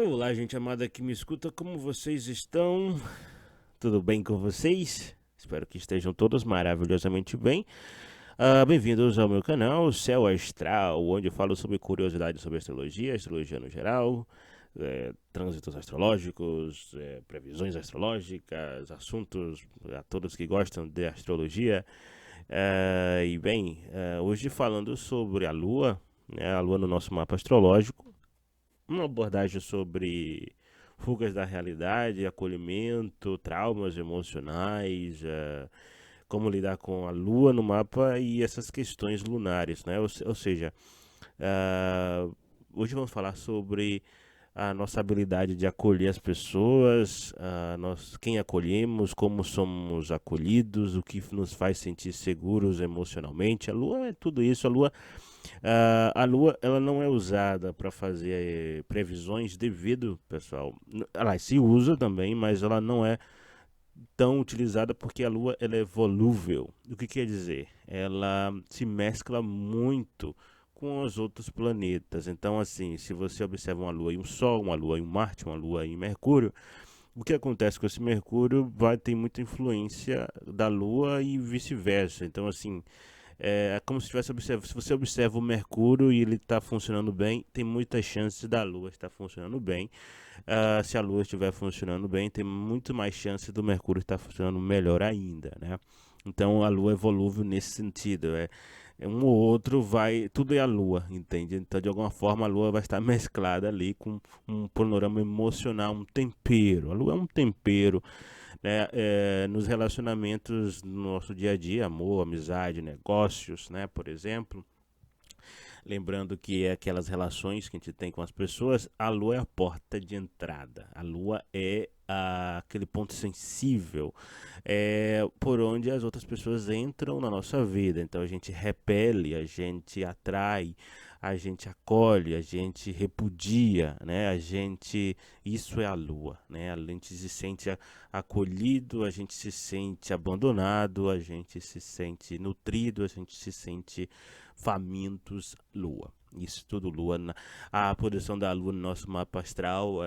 Olá, gente amada que me escuta, como vocês estão? Tudo bem com vocês? Espero que estejam todos maravilhosamente bem. Bem-vindos ao meu canal Céu Astral, onde eu falo sobre curiosidades sobre astrologia, astrologia no geral, trânsitos astrológicos, previsões astrológicas, assuntos a todos que gostam de astrologia. Hoje falando sobre a Lua, né, a Lua no nosso mapa astrológico, uma abordagem sobre fugas da realidade, acolhimento, traumas emocionais, como lidar com a lua no mapa e essas questões lunares, né? Ou seja, ah, hoje vamos falar sobre a nossa habilidade de acolher as pessoas, quem acolhemos, como somos acolhidos, o que nos faz sentir seguros emocionalmente. A lua é tudo isso. A Lua, ela não é usada para fazer previsões devido, pessoal. Ela se usa também, mas ela não é tão utilizada porque a Lua ela é volúvel. O que quer dizer? Ela se mescla muito com os outros planetas. Então, assim, se você observa uma Lua e um Sol, uma Lua e um Marte, uma Lua e um Mercúrio, o que acontece com esse Mercúrio vai ter muita influência da Lua e vice-versa. Então, assim, é como se tivesse observado. Se você observa o Mercúrio e ele está funcionando bem, tem muitas chances da Lua estar funcionando bem. Se a Lua estiver funcionando bem, tem muito mais chance do Mercúrio estar funcionando melhor ainda, né? Então a Lua é volúvel nesse sentido. Um ou outro vai. Tudo é a Lua, entende? Então, de alguma forma, a Lua vai estar mesclada ali com um panorama emocional, um tempero. A Lua é um tempero, né, nos relacionamentos no nosso dia a dia, amor, amizade, negócios, né, por exemplo. Lembrando que é aquelas relações que a gente tem com as pessoas, a lua é a porta de entrada. A lua é aquele ponto sensível por onde as outras pessoas entram na nossa vida. Então a gente repele, a gente atrai, a gente acolhe, a gente repudia, né? Isso é a lua, né? A gente se sente acolhido, a gente se sente abandonado, a gente se sente nutrido, a gente se sente famintos, lua. Isso tudo lua. A posição da lua no nosso mapa astral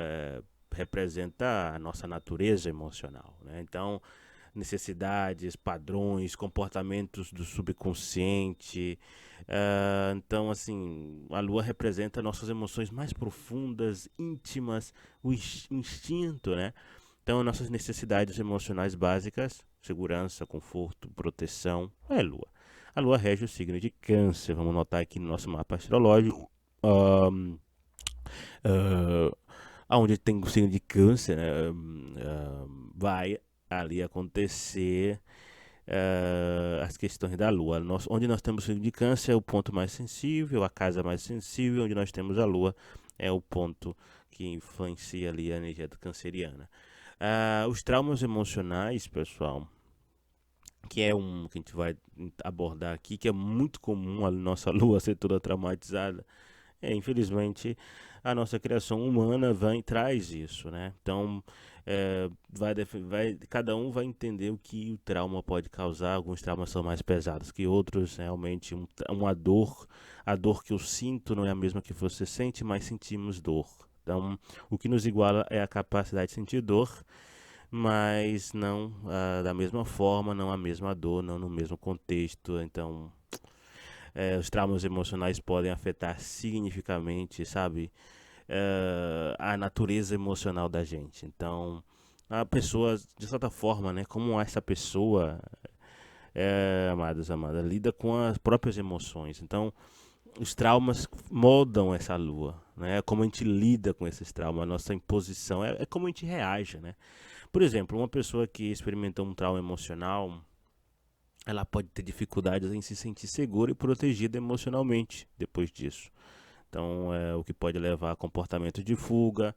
representa a nossa natureza emocional, né? Então, necessidades, padrões, comportamentos do subconsciente. Então, assim, a lua representa nossas emoções mais profundas, íntimas, o instinto, né? Então, nossas necessidades emocionais básicas, segurança, conforto, proteção, é lua. A lua rege o signo de Câncer. Vamos notar aqui no nosso mapa astrológico. Um, uh, Onde tem o signo de Câncer, né, vai ali acontecer as questões da Lua. Onde nós temos o signo de Câncer é o ponto mais sensível, a casa mais sensível. Onde nós temos a Lua é o ponto que influencia ali a energia do canceriana. Os traumas emocionais, pessoal, que é um que a gente vai abordar aqui, que é muito comum a nossa lua ser toda traumatizada. Infelizmente, a nossa criação humana traz isso, né? Então, cada um vai entender o que o trauma pode causar. Alguns traumas são mais pesados que outros. Realmente, a dor que eu sinto não é a mesma que você sente, mas sentimos dor. Então, o que nos iguala é a capacidade de sentir dor, mas não da mesma forma, não a mesma dor, não no mesmo contexto. Então, os traumas emocionais podem afetar significativamente, sabe, a natureza emocional da gente. Então, a pessoa, de certa forma, né, como essa pessoa, amados, amadas, lida com as próprias emoções. Então, os traumas moldam essa lua, né? Como a gente lida com esses traumas, a nossa imposição, é como a gente reage, né? Por exemplo, uma pessoa que experimentou um trauma emocional, ela pode ter dificuldades em se sentir segura e protegida emocionalmente depois disso. Então, é o que pode levar a comportamento de fuga,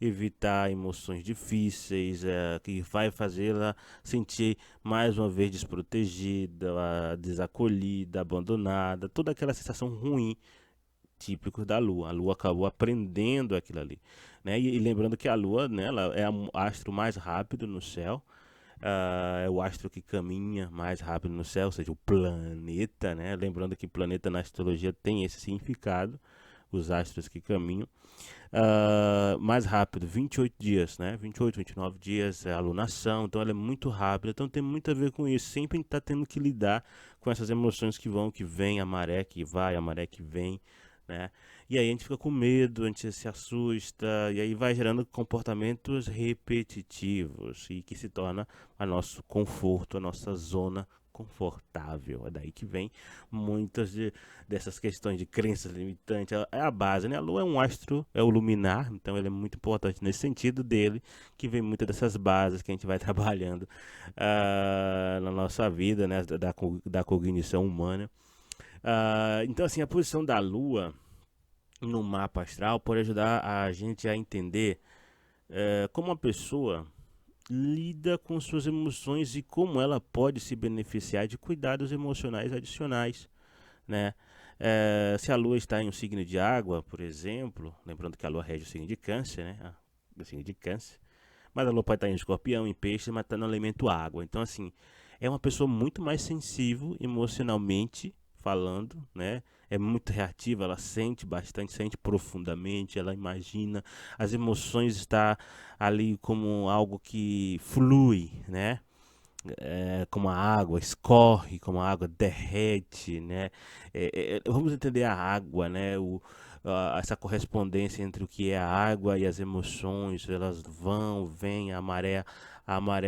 evitar emoções difíceis, que vai fazê-la sentir mais uma vez desprotegida, desacolhida, abandonada, toda aquela sensação ruim típico da Lua. A Lua acabou aprendendo aquilo ali, né? E lembrando que a Lua, né, ela é o astro mais rápido no céu. É o astro que caminha mais rápido no céu, ou seja, o planeta, né? Lembrando que planeta na astrologia tem esse significado, os astros que caminham. Mais rápido, 28 dias, né? 28, 29 dias é a alunação, então ela é muito rápida, então tem muito a ver com isso. Sempre está tendo que lidar com essas emoções que vão, que vem, a maré que vai, a maré que vem, né? E aí a gente fica com medo, a gente se assusta, e aí vai gerando comportamentos repetitivos e que se torna a nosso conforto, a nossa zona confortável. É daí que vem muitas dessas questões de crenças limitantes. É a base, né? A Lua é um astro, é o luminar, então ele é muito importante nesse sentido dele, que vem muitas dessas bases que a gente vai trabalhando na nossa vida, né? Da cognição humana. Então, assim, a posição da Lua no mapa astral pode ajudar a gente a entender como uma pessoa lida com suas emoções e como ela pode se beneficiar de cuidados emocionais adicionais, né? Se a Lua está em um signo de água, por exemplo, lembrando que a Lua rege o signo de Câncer, né? O signo de Câncer. Mas a Lua pode estar em Escorpião, em Peixe, mas está no elemento água. Então, assim, é uma pessoa muito mais sensível emocionalmente falando, né? É muito reativa, ela sente bastante, sente profundamente, ela imagina, as emoções estão ali como algo que flui, né? Como a água escorre, como a água derrete, né? Vamos entender a água, né? Essa correspondência entre o que é a água e as emoções, elas vão, vêm, a maré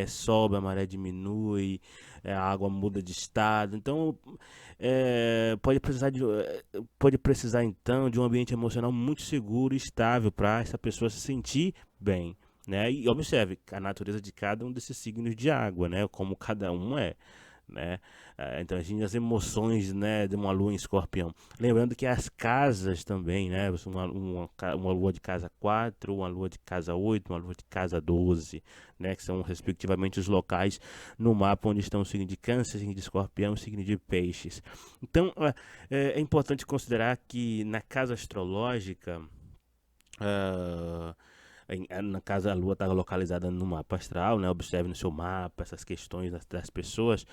sobe, a maré diminui, a água muda de estado. Então, pode precisar então de um ambiente emocional muito seguro e estável para essa pessoa se sentir bem, né? E observe a natureza de cada um desses signos de água, né? Como cada um é, né? Então as emoções, né, de uma lua em Escorpião. Lembrando que as casas também, né? Uma lua de casa 4, uma lua de casa 8, uma lua de casa 12, né? Que são respectivamente os locais no mapa onde estão o signo de Câncer, o signo de Escorpião e o signo de Peixes. Então é importante considerar que na casa astrológica, ah, na casa a Lua está localizada no mapa astral, né? Observe no seu mapa essas questões das pessoas.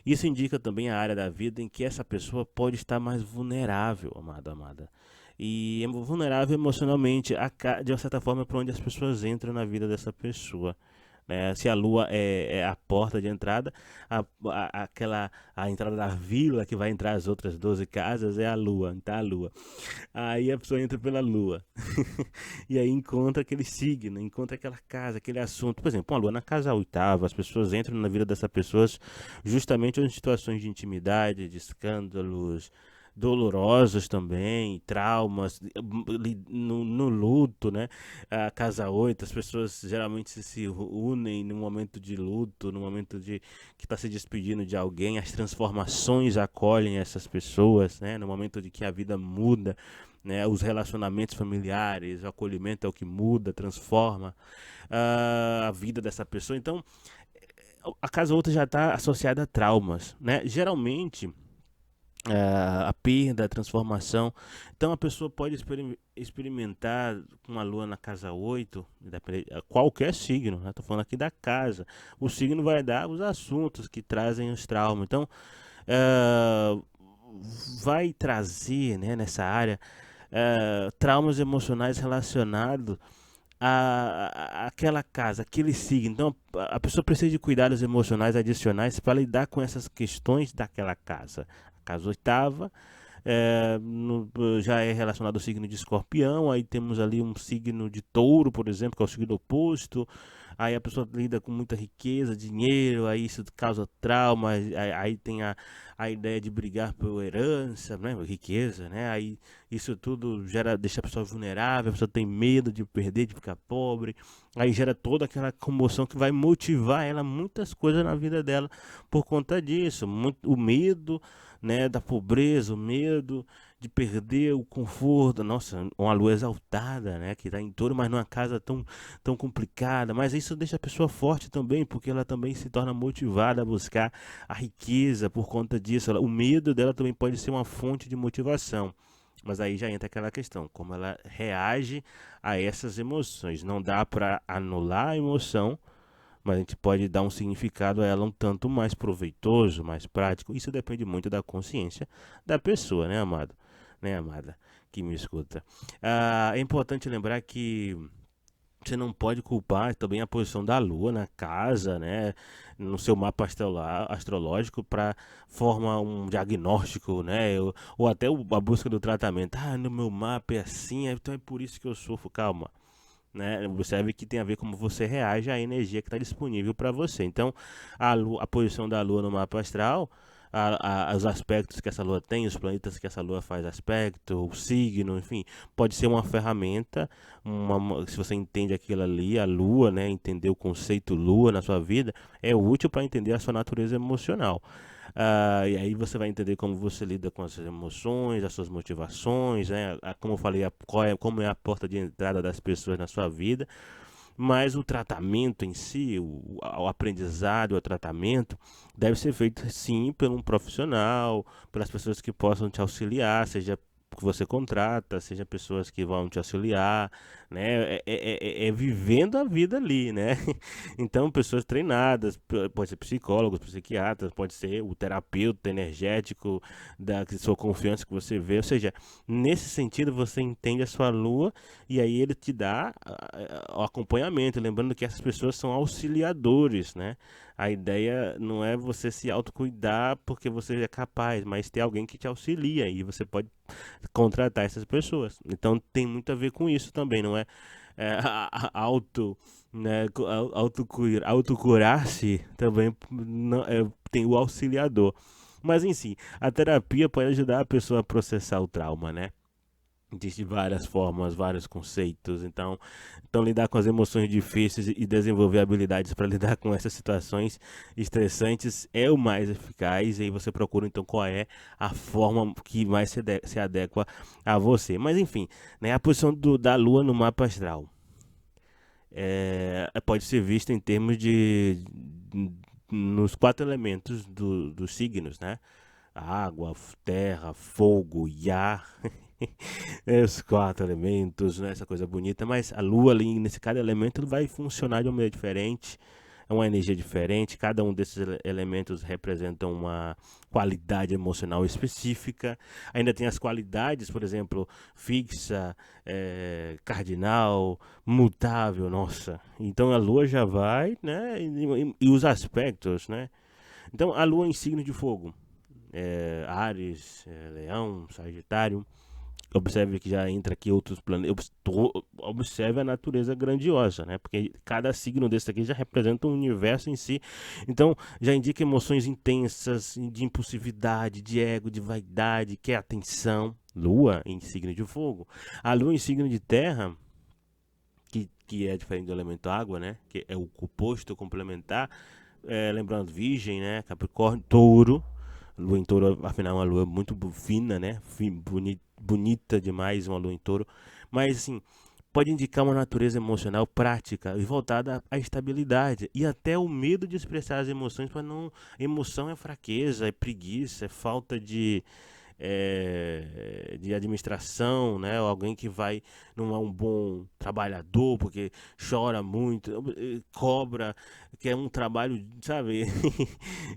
Isso indica também a área da vida em que essa pessoa pode estar mais vulnerável, amado, amada. E é vulnerável emocionalmente, de uma certa forma, para onde as pessoas entram na vida dessa pessoa. Né? Se a Lua é a porta de entrada, a entrada da vila que vai entrar as outras 12 casas é a Lua, tá? A Lua. Aí a pessoa entra pela Lua. E aí encontra aquele signo, encontra aquela casa, aquele assunto. Por exemplo, uma Lua na casa oitava, as pessoas entram na vida dessas pessoas justamente em situações de intimidade, de escândalos, dolorosos também, traumas, no luto, né? A casa 8, as pessoas geralmente se unem no momento de luto, no momento de que está se despedindo de alguém, as transformações acolhem essas pessoas, né? No momento de que a vida muda, né, os relacionamentos familiares, o acolhimento é o que muda, transforma a vida dessa pessoa. Então, a casa outra já está associada a traumas, né? Geralmente, a perda, a transformação. Então, a pessoa pode experimentar com a lua na casa 8, qualquer signo, né? Estou falando aqui da casa. O signo vai dar os assuntos que trazem os traumas. Então, uh, vai trazer, né, nessa área traumas emocionais relacionados àquela casa, aquele signo. Então a pessoa precisa de cuidados emocionais adicionais para lidar com essas questões daquela casa. A casa oitava já é relacionado ao signo de Escorpião, aí temos ali um signo de Touro, por exemplo, que é o signo oposto. Aí a pessoa lida com muita riqueza, dinheiro, aí isso causa trauma, aí tem a ideia de brigar por herança, né, riqueza, né? Aí isso tudo deixa a pessoa vulnerável, a pessoa tem medo de perder, de ficar pobre. Aí gera toda aquela comoção que vai motivar ela muitas coisas na vida dela por conta disso, o medo, né, da pobreza, o medo de perder o conforto, nossa, uma lua exaltada, né, que está em touro, mas numa casa tão complicada, mas isso deixa a pessoa forte também, porque ela também se torna motivada a buscar a riqueza por conta disso, o medo dela também pode ser uma fonte de motivação. Mas aí já entra aquela questão, como ela reage a essas emoções. Não dá para anular a emoção, mas a gente pode dar um significado a ela um tanto mais proveitoso, mais prático. Isso depende muito da consciência da pessoa, né, amado? Né, amada? que me escuta. É importante lembrar que você não pode culpar também a posição da Lua na casa, né, no seu mapa astrológico para formar um diagnóstico, né, ou até a busca do tratamento. Ah, no meu mapa é assim, então é por isso que eu sofro. Calma, né? Observe que tem a ver como você reage à energia que está disponível para você. Então, a posição da Lua no mapa astral, os aspectos que essa Lua tem, os planetas que essa Lua faz aspecto, o signo, enfim, pode ser uma ferramenta. Se você entende aquilo ali, a Lua, né, entender o conceito Lua na sua vida, é útil para entender a sua natureza emocional. E aí você vai entender como você lida com as emoções, as suas motivações, né? Como eu falei, como é a porta de entrada das pessoas na sua vida. Mas o tratamento em si, o aprendizado, o tratamento, deve ser feito sim por um profissional, pelas pessoas que possam te auxiliar, seja que você contrata, seja pessoas que vão te auxiliar, né? É vivendo a vida ali, né? Então, pessoas treinadas, pode ser psicólogos, psiquiatras, pode ser o terapeuta energético da sua confiança que você vê. Ou seja, nesse sentido, você entende a sua lua e aí ele te dá o acompanhamento. Lembrando que essas pessoas são auxiliadores, né? A ideia não é você se autocuidar porque você é capaz, mas ter alguém que te auxilia e você pode contratar essas pessoas. Então tem muito a ver com isso também, não é, né, autocurar-se também não, tem o auxiliador. Mas em si, a terapia pode ajudar a pessoa a processar o trauma, né? Existem várias formas, vários conceitos. Então, lidar com as emoções difíceis e desenvolver habilidades para lidar com essas situações estressantes é o mais eficaz. E aí você procura, então, qual é a forma que mais se adequa a você. Mas, enfim, né, a posição da Lua no mapa astral pode ser vista em termos nos 4 elementos dos signos, né? Água, terra, fogo e ar. Os 4 elementos, né? Essa coisa bonita, mas a lua ali, nesse cada elemento, vai funcionar de uma maneira diferente, é uma energia diferente, cada um desses elementos representa uma qualidade emocional específica. Ainda tem as qualidades, por exemplo, fixa, cardinal, mutável, nossa. Então a lua já vai, né? E os aspectos, né? Então a lua em signo de fogo, Áries, Leão, Sagitário. Observe que já entra aqui outros planetas. Observe a natureza grandiosa, né? Porque cada signo desse aqui já representa um universo em si. Então, já indica emoções intensas, de impulsividade, de ego, de vaidade, que é atenção. Lua em signo de fogo. A lua em signo de terra, que é diferente do elemento água, né? Que é o oposto complementar. Lembrando, Virgem, né? Capricórnio, Touro. Lua em Touro, afinal, é uma lua muito fina, né? Bonita demais, uma lua em Touro. Mas, assim, pode indicar uma natureza emocional prática e voltada à estabilidade e até o medo de expressar as emoções, para não. Emoção é fraqueza, é preguiça, é falta de administração, né? Ou alguém que não é um bom trabalhador porque chora muito, cobra, que é um trabalho, sabe,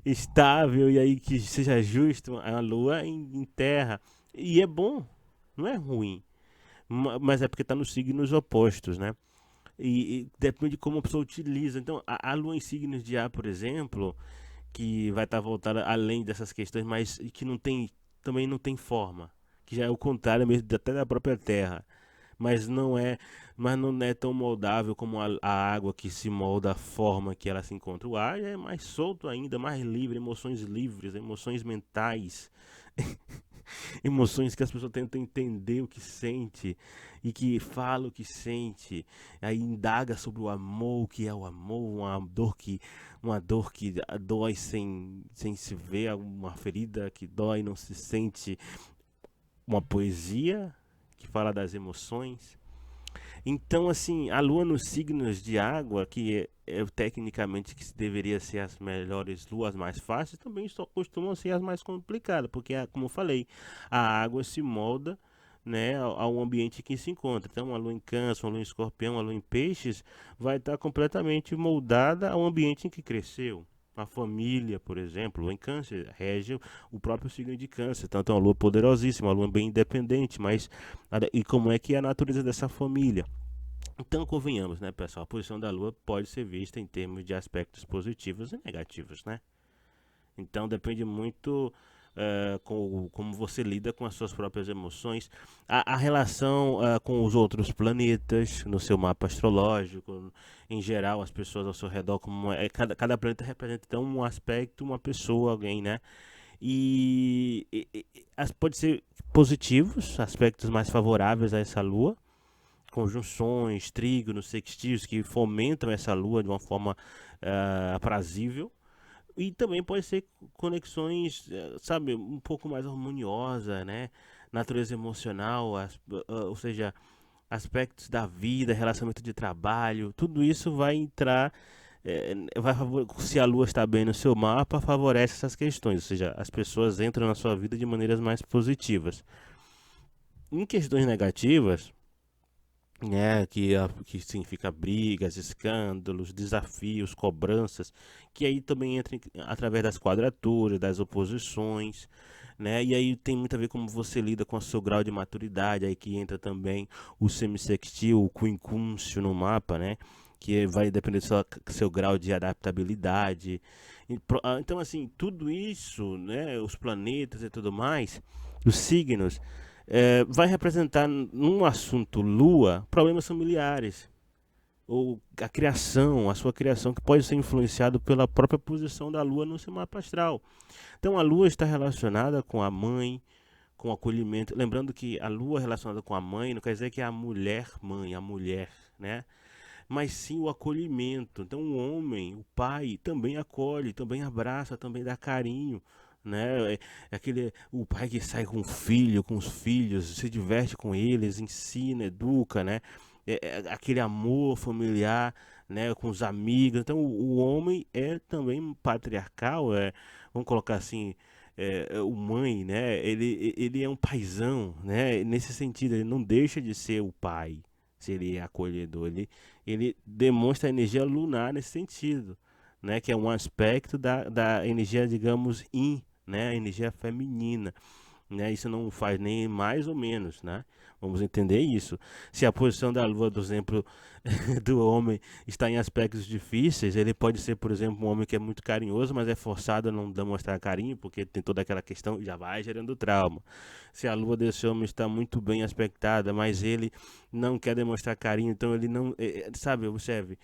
estável e aí que seja justo, a lua em terra. E é bom, não é ruim, mas é porque está nos signos opostos, né? E depende de como a pessoa utiliza. Então, a lua em signos de ar, por exemplo, que vai estar voltada além dessas questões, mas que também não tem forma, que já é o contrário mesmo até da própria Terra, mas não é tão moldável como a água que se molda a forma que ela se encontra. O ar é mais solto ainda, mais livre, emoções livres, emoções mentais. Emoções que as pessoas tentam entender o que sente e que fala o que sente, aí indaga sobre o amor, o que é o amor, uma dor que dói sem se ver, uma ferida que dói e não se sente, uma poesia que fala das emoções. Então, assim, a lua nos signos de água, que tecnicamente que deveria ser as melhores luas mais fáceis, também só costumam ser as mais complicadas, porque, como eu falei, a água se molda, né, ao ambiente que se encontra. Então, uma lua em Câncer, uma lua em Escorpião, uma lua em Peixes vai estar completamente moldada ao ambiente em que cresceu. A família, por exemplo, em câncer, rege o próprio signo de câncer. Tanto é uma lua poderosíssima, uma lua bem independente, mas e como é que é a natureza dessa família? Então, convenhamos, né, pessoal? A posição da lua pode ser vista em termos de aspectos positivos e negativos, né? Então depende muito como você lida com as suas próprias emoções, a relação com os outros planetas no seu mapa astrológico, em geral, as pessoas ao seu redor, cada planeta representa então um aspecto, uma pessoa, alguém, né? Pode ser positivos, aspectos mais favoráveis a essa lua, conjunções, trígonos, sextígios que fomentam essa lua de uma forma aprazível, e também pode ser conexões, sabe, um pouco mais harmoniosa, né? Natureza emocional, ou seja, aspectos da vida, relacionamento de trabalho, tudo isso vai entrar, se a lua está bem no seu mapa, favorece essas questões, ou seja, as pessoas entram na sua vida de maneiras mais positivas. Em questões negativas, que significa brigas, escândalos, desafios, cobranças, que aí também entra através das quadraturas, das oposições, né? E aí tem muito a ver como você lida com o seu grau de maturidade, aí que entra também o semissextil, o quincúncio no mapa, né? Que vai depender do seu grau de adaptabilidade. Então, assim, tudo isso, né? Os planetas e tudo mais, os signos, vai representar num assunto lua problemas familiares ou a sua criação que pode ser influenciado pela própria posição da lua no seu mapa astral. Então a lua está relacionada com a mãe, com o acolhimento, lembrando que a lua relacionada com a mãe não quer dizer que é a mulher mãe, a mulher, né? Mas sim o acolhimento. Então o homem, o pai, também acolhe, também abraça, também dá carinho, né? É aquele o pai que sai com o filho, com os filhos, se diverte com eles, ensina, educa, né? Aquele amor familiar, né, com os amigos. Então o homem é também patriarcal, vamos colocar assim, o mãe, né? Ele é um paizão, né? Nesse sentido, ele não deixa de ser o pai, se ele é acolhedor. Ele demonstra a energia lunar nesse sentido, né? Que é um aspecto da energia, digamos, yin, né? A energia feminina, né? Isso não faz nem mais ou menos, né? Vamos entender isso. Se a posição da lua, por exemplo, do homem está em aspectos difíceis, ele pode ser, por exemplo, um homem que é muito carinhoso, mas é forçado a não demonstrar carinho, porque tem toda aquela questão e já vai gerando trauma. Se a lua desse homem está muito bem aspectada, mas ele não quer demonstrar carinho, então ele não, sabe, observe,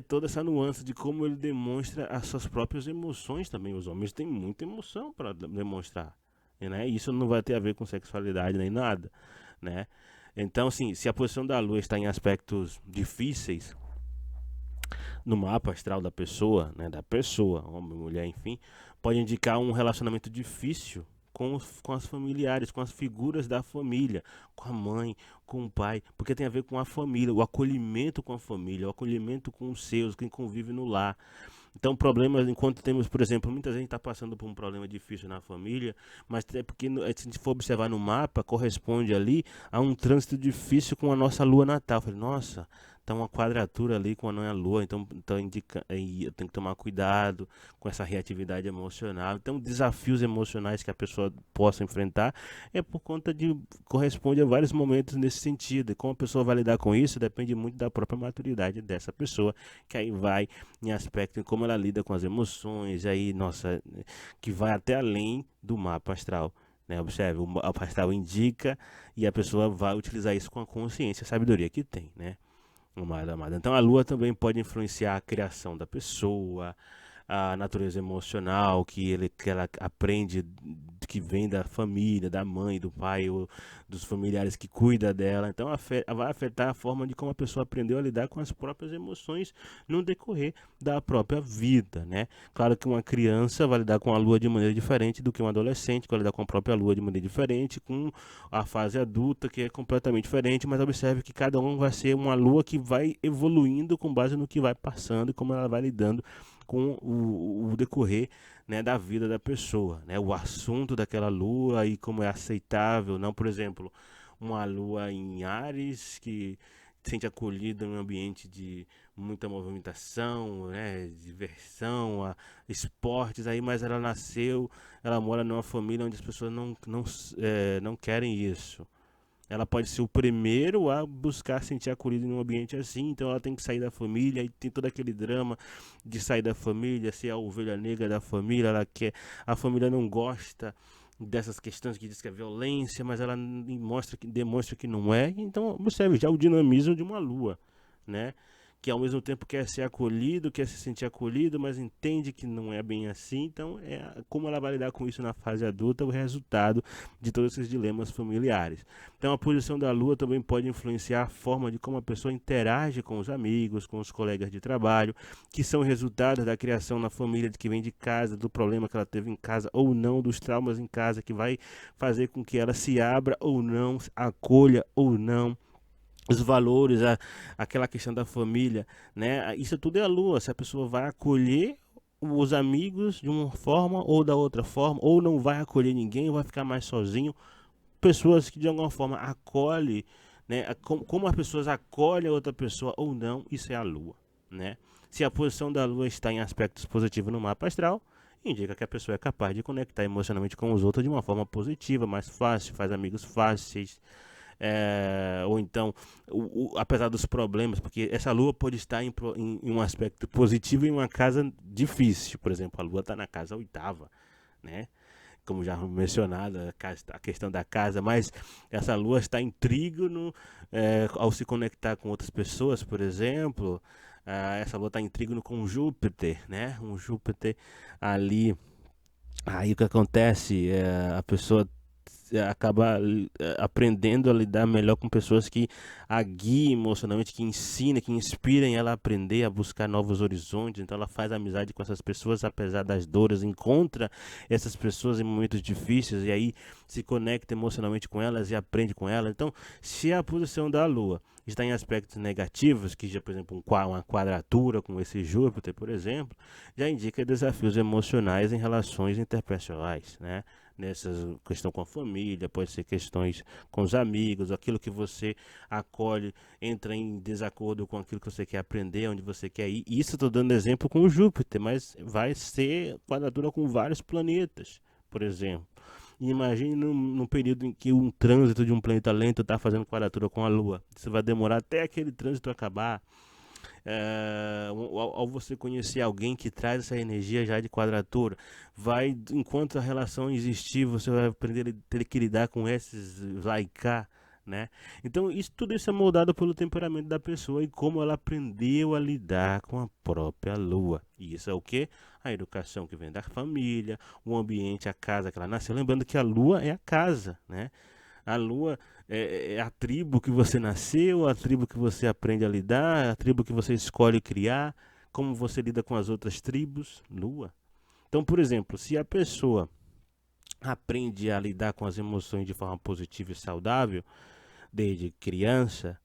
toda essa nuance de como ele demonstra as suas próprias emoções também. Os homens têm muita emoção para demonstrar, né? Isso não vai ter a ver com sexualidade nem nada, né? Então, assim, se a posição da lua está em aspectos difíceis no mapa astral da pessoa, né, homem, mulher, enfim, pode indicar um relacionamento difícil com as familiares, com as figuras da família, com a mãe, com o pai, porque tem a ver com a família, o acolhimento com a família, o acolhimento com os seus, quem convive no lar. Então, problemas, enquanto temos, por exemplo, muita gente está passando por um problema difícil na família, mas é porque, se a gente for observar no mapa, corresponde ali a um trânsito difícil com a nossa lua natal. Eu falei, nossa, tá uma quadratura ali com a nossa lua, então eu tenho que tomar cuidado com essa reatividade emocional. Então, desafios emocionais que a pessoa possa enfrentar é por conta de, corresponde a vários momentos nesse sentido. E como a pessoa vai lidar com isso depende muito da própria maturidade dessa pessoa, que aí vai em aspecto em como ela lida com as emoções, aí, nossa, que vai até além do mapa astral. Né? Observe, o mapa astral indica e a pessoa vai utilizar isso com a consciência, a sabedoria que tem, né? Amada, amada. Então a lua também pode influenciar a criação da pessoa, a natureza emocional que ela aprende, que vem da família, da mãe, do pai ou dos familiares que cuida dela. Então vai afetar a forma de como a pessoa aprendeu a lidar com as próprias emoções no decorrer da própria vida, né? Claro que uma criança vai lidar com a lua de maneira diferente do que um adolescente, que vai lidar com a própria lua de maneira diferente, com a fase adulta que é completamente diferente, mas observe que cada um vai ser uma lua que vai evoluindo com base no que vai passando e como ela vai lidando com o decorrer, né, da vida da pessoa, né, o assunto daquela lua e como é aceitável, não, por exemplo, uma lua em Áries que sente acolhida em um ambiente de muita movimentação, né, diversão, esportes, aí, mas ela mora numa família onde as pessoas não querem isso. Ela pode ser o primeiro a buscar sentir acolhido em um ambiente assim, então ela tem que sair da família, e tem todo aquele drama de sair da família, ser a ovelha negra da família, a família não gosta dessas questões que diz que é violência, mas ela demonstra que não é. Então observe já o dinamismo de uma lua, né? Que ao mesmo tempo quer ser acolhido, quer se sentir acolhido, mas entende que não é bem assim. Então, como ela vai lidar com isso na fase adulta, o resultado de todos esses dilemas familiares. Então, a posição da lua também pode influenciar a forma de como a pessoa interage com os amigos, com os colegas de trabalho, que são resultados da criação na família, que vem de casa, do problema que ela teve em casa ou não, dos traumas em casa, que vai fazer com que ela se abra ou não, acolha ou não os valores, aquela questão da família, né? Isso tudo é a lua. Se a pessoa vai acolher os amigos de uma forma ou da outra forma, ou não vai acolher ninguém, vai ficar mais sozinho. Pessoas que de alguma forma acolhem, né? Como as pessoas acolhem a outra pessoa ou não, isso é a lua, né? Se a posição da lua está em aspectos positivos no mapa astral, indica que a pessoa é capaz de conectar emocionalmente com os outros de uma forma positiva, mais fácil, faz amigos fáceis, ou então, apesar dos problemas, porque essa lua pode estar em um aspecto positivo em uma casa difícil. Por exemplo, a lua está na casa oitava, né? Como já mencionado, a questão da casa, mas essa lua está em trígono, ao se conectar com outras pessoas, por exemplo. Essa lua está em trígono com Júpiter, né? Um Júpiter ali. Aí o que acontece? A pessoa acaba aprendendo a lidar melhor com pessoas que a guiem emocionalmente, que ensinem, que inspirem ela a aprender, a buscar novos horizontes. Então ela faz amizade com essas pessoas apesar das dores, encontra essas pessoas em momentos difíceis e aí se conecta emocionalmente com elas e aprende com elas. Então, se a posição da Lua está em aspectos negativos, que já, por exemplo, uma quadratura com esse Júpiter, por exemplo, já indica desafios emocionais em relações interpessoais, né? Nessa questão com a família, pode ser questões com os amigos, aquilo que você acolhe entra em desacordo com aquilo que você quer aprender, onde você quer ir. Isso estou dando exemplo com o Júpiter, mas vai ser quadratura com vários planetas, por exemplo. E imagine num período em que um trânsito de um planeta lento está fazendo quadratura com a Lua. Isso vai demorar até aquele trânsito acabar. Ao você conhecer alguém que traz essa energia já de quadratura, enquanto a relação existir, você vai aprender a ter que lidar com esses lá e cá, né? Então, tudo isso é moldado pelo temperamento da pessoa e como ela aprendeu a lidar com a própria lua. E isso é o que? A educação que vem da família, o ambiente, a casa que ela nasceu. Lembrando que a lua é a casa, né? A lua é a tribo que você nasceu, a tribo que você aprende a lidar, a tribo que você escolhe criar, como você lida com as outras tribos, lua. Então, por exemplo, se a pessoa aprende a lidar com as emoções de forma positiva e saudável, desde criança,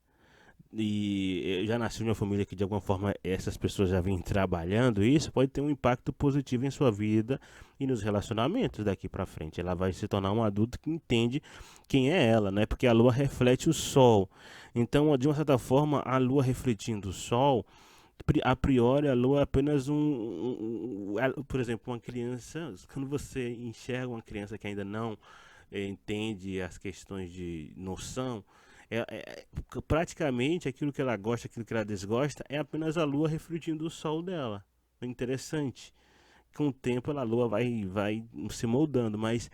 e já nasceu em uma família que de alguma forma essas pessoas já vêm trabalhando, isso pode ter um impacto positivo em sua vida e nos relacionamentos daqui para frente. Ela vai se tornar um adulto que entende quem é ela, né? Porque a lua reflete o sol. Então, de uma certa forma, a lua refletindo o sol, a priori a lua é apenas por exemplo, uma criança, quando você enxerga uma criança que ainda não entende as questões de noção, praticamente aquilo que ela gosta, aquilo que ela desgosta, é apenas a lua refletindo o sol dela. É interessante. Com o tempo a lua vai se moldando, mas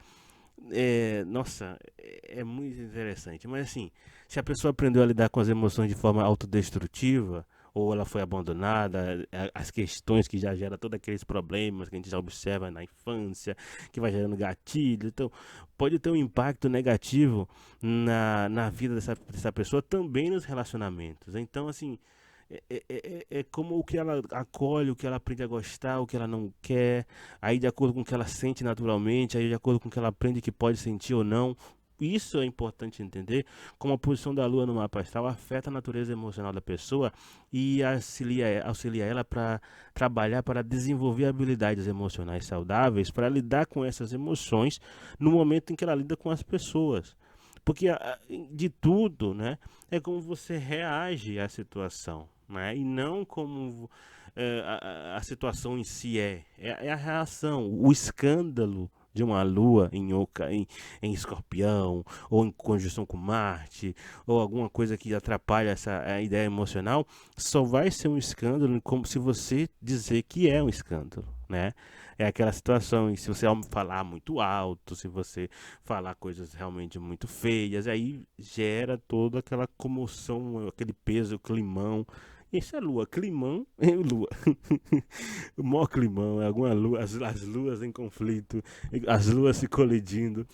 nossa, é muito interessante. Mas assim, se a pessoa aprendeu a lidar com as emoções de forma autodestrutiva, ou ela foi abandonada, as questões que já geram todos aqueles problemas que a gente já observa na infância, que vai gerando gatilho, então pode ter um impacto negativo na vida dessa pessoa, também nos relacionamentos. Então, assim, é como o que ela acolhe, o que ela aprende a gostar, o que ela não quer, aí de acordo com o que ela sente naturalmente, aí de acordo com o que ela aprende que pode sentir ou não. Isso é importante entender, como a posição da lua no mapa astral afeta a natureza emocional da pessoa e auxilia ela para trabalhar, para desenvolver habilidades emocionais saudáveis, para lidar com essas emoções no momento em que ela lida com as pessoas. Porque de tudo, né, é como você reage à situação, né, e não como a situação em si é a reação, o escândalo de uma lua em escorpião, ou em conjunção com Marte, ou alguma coisa que atrapalha a ideia emocional, só vai ser um escândalo como se você dizer que é um escândalo, né? É aquela situação, e se você falar muito alto, se você falar coisas realmente muito feias, aí gera toda aquela comoção, aquele peso, climão. Isso é lua, climão é lua. O maior climão é alguma lua, as luas em conflito, as luas se colidindo.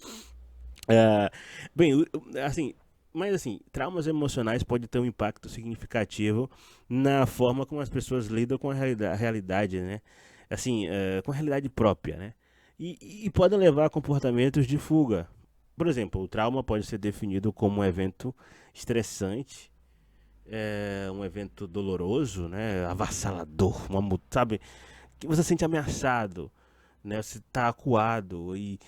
É, bem, assim, mas assim, traumas emocionais podem ter um impacto significativo na forma como as pessoas lidam com a realidade, né? Assim, com a realidade própria, né? E podem levar a comportamentos de fuga. Por exemplo, o trauma pode ser definido como um evento estressante, um evento doloroso, né? Avassalador, sabe? Que você se sente ameaçado, né? Você está acuado e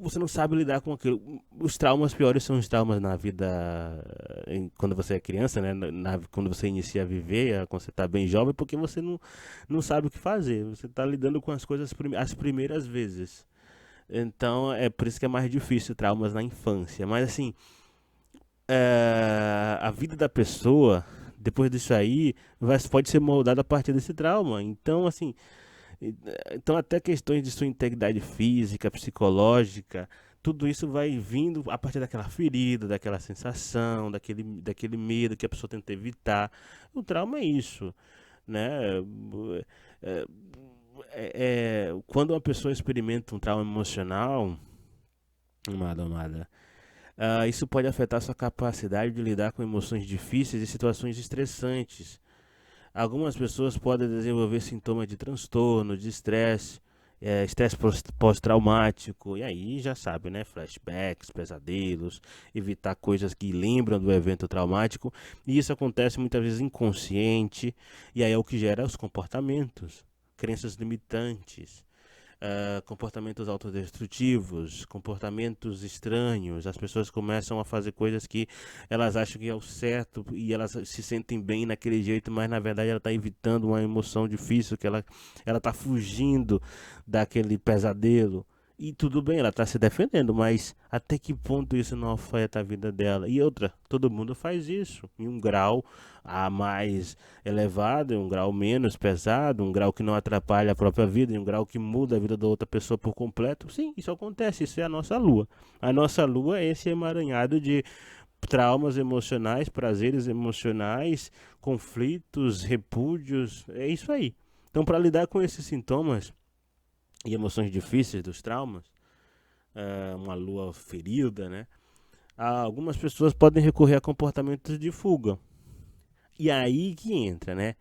você não sabe lidar com aquilo. Os traumas piores são os traumas na vida quando você é criança, né? Quando você inicia a viver, quando você está bem jovem, porque você não sabe o que fazer. Você está lidando com as coisas as primeiras vezes. Então é por isso que é mais difícil traumas na infância. Mas assim, a vida da pessoa depois disso aí pode ser moldada a partir desse trauma. Então, assim, então até questões de sua integridade física, psicológica, tudo isso vai vindo a partir daquela ferida, daquela sensação, daquele medo que a pessoa tenta evitar. O trauma é isso, né? É, quando uma pessoa experimenta um trauma emocional, amada, isso pode afetar sua capacidade de lidar com emoções difíceis e situações estressantes. Algumas pessoas podem desenvolver sintomas de transtorno, de estresse, estresse pós-traumático, e aí já sabe, né? Flashbacks, pesadelos, evitar coisas que lembram do evento traumático, e isso acontece muitas vezes inconsciente, e aí é o que gera os comportamentos, crenças limitantes, comportamentos autodestrutivos, comportamentos estranhos. As pessoas começam a fazer coisas que elas acham que é o certo e elas se sentem bem naquele jeito, mas na verdade ela está evitando uma emoção difícil, que ela está fugindo daquele pesadelo. E tudo bem, ela está se defendendo, mas até que ponto isso não afeta a vida dela? E outra, todo mundo faz isso, em um grau a mais elevado, em um grau menos pesado, um grau que não atrapalha a própria vida, em um grau que muda a vida da outra pessoa por completo. Sim, isso acontece, isso é a nossa lua. A nossa lua é esse emaranhado de traumas emocionais, prazeres emocionais, conflitos, repúdios, é isso aí. Então, para lidar com esses sintomas e emoções difíceis dos traumas, uma lua ferida, né? Algumas pessoas podem recorrer a comportamentos de fuga. E aí que entra, né?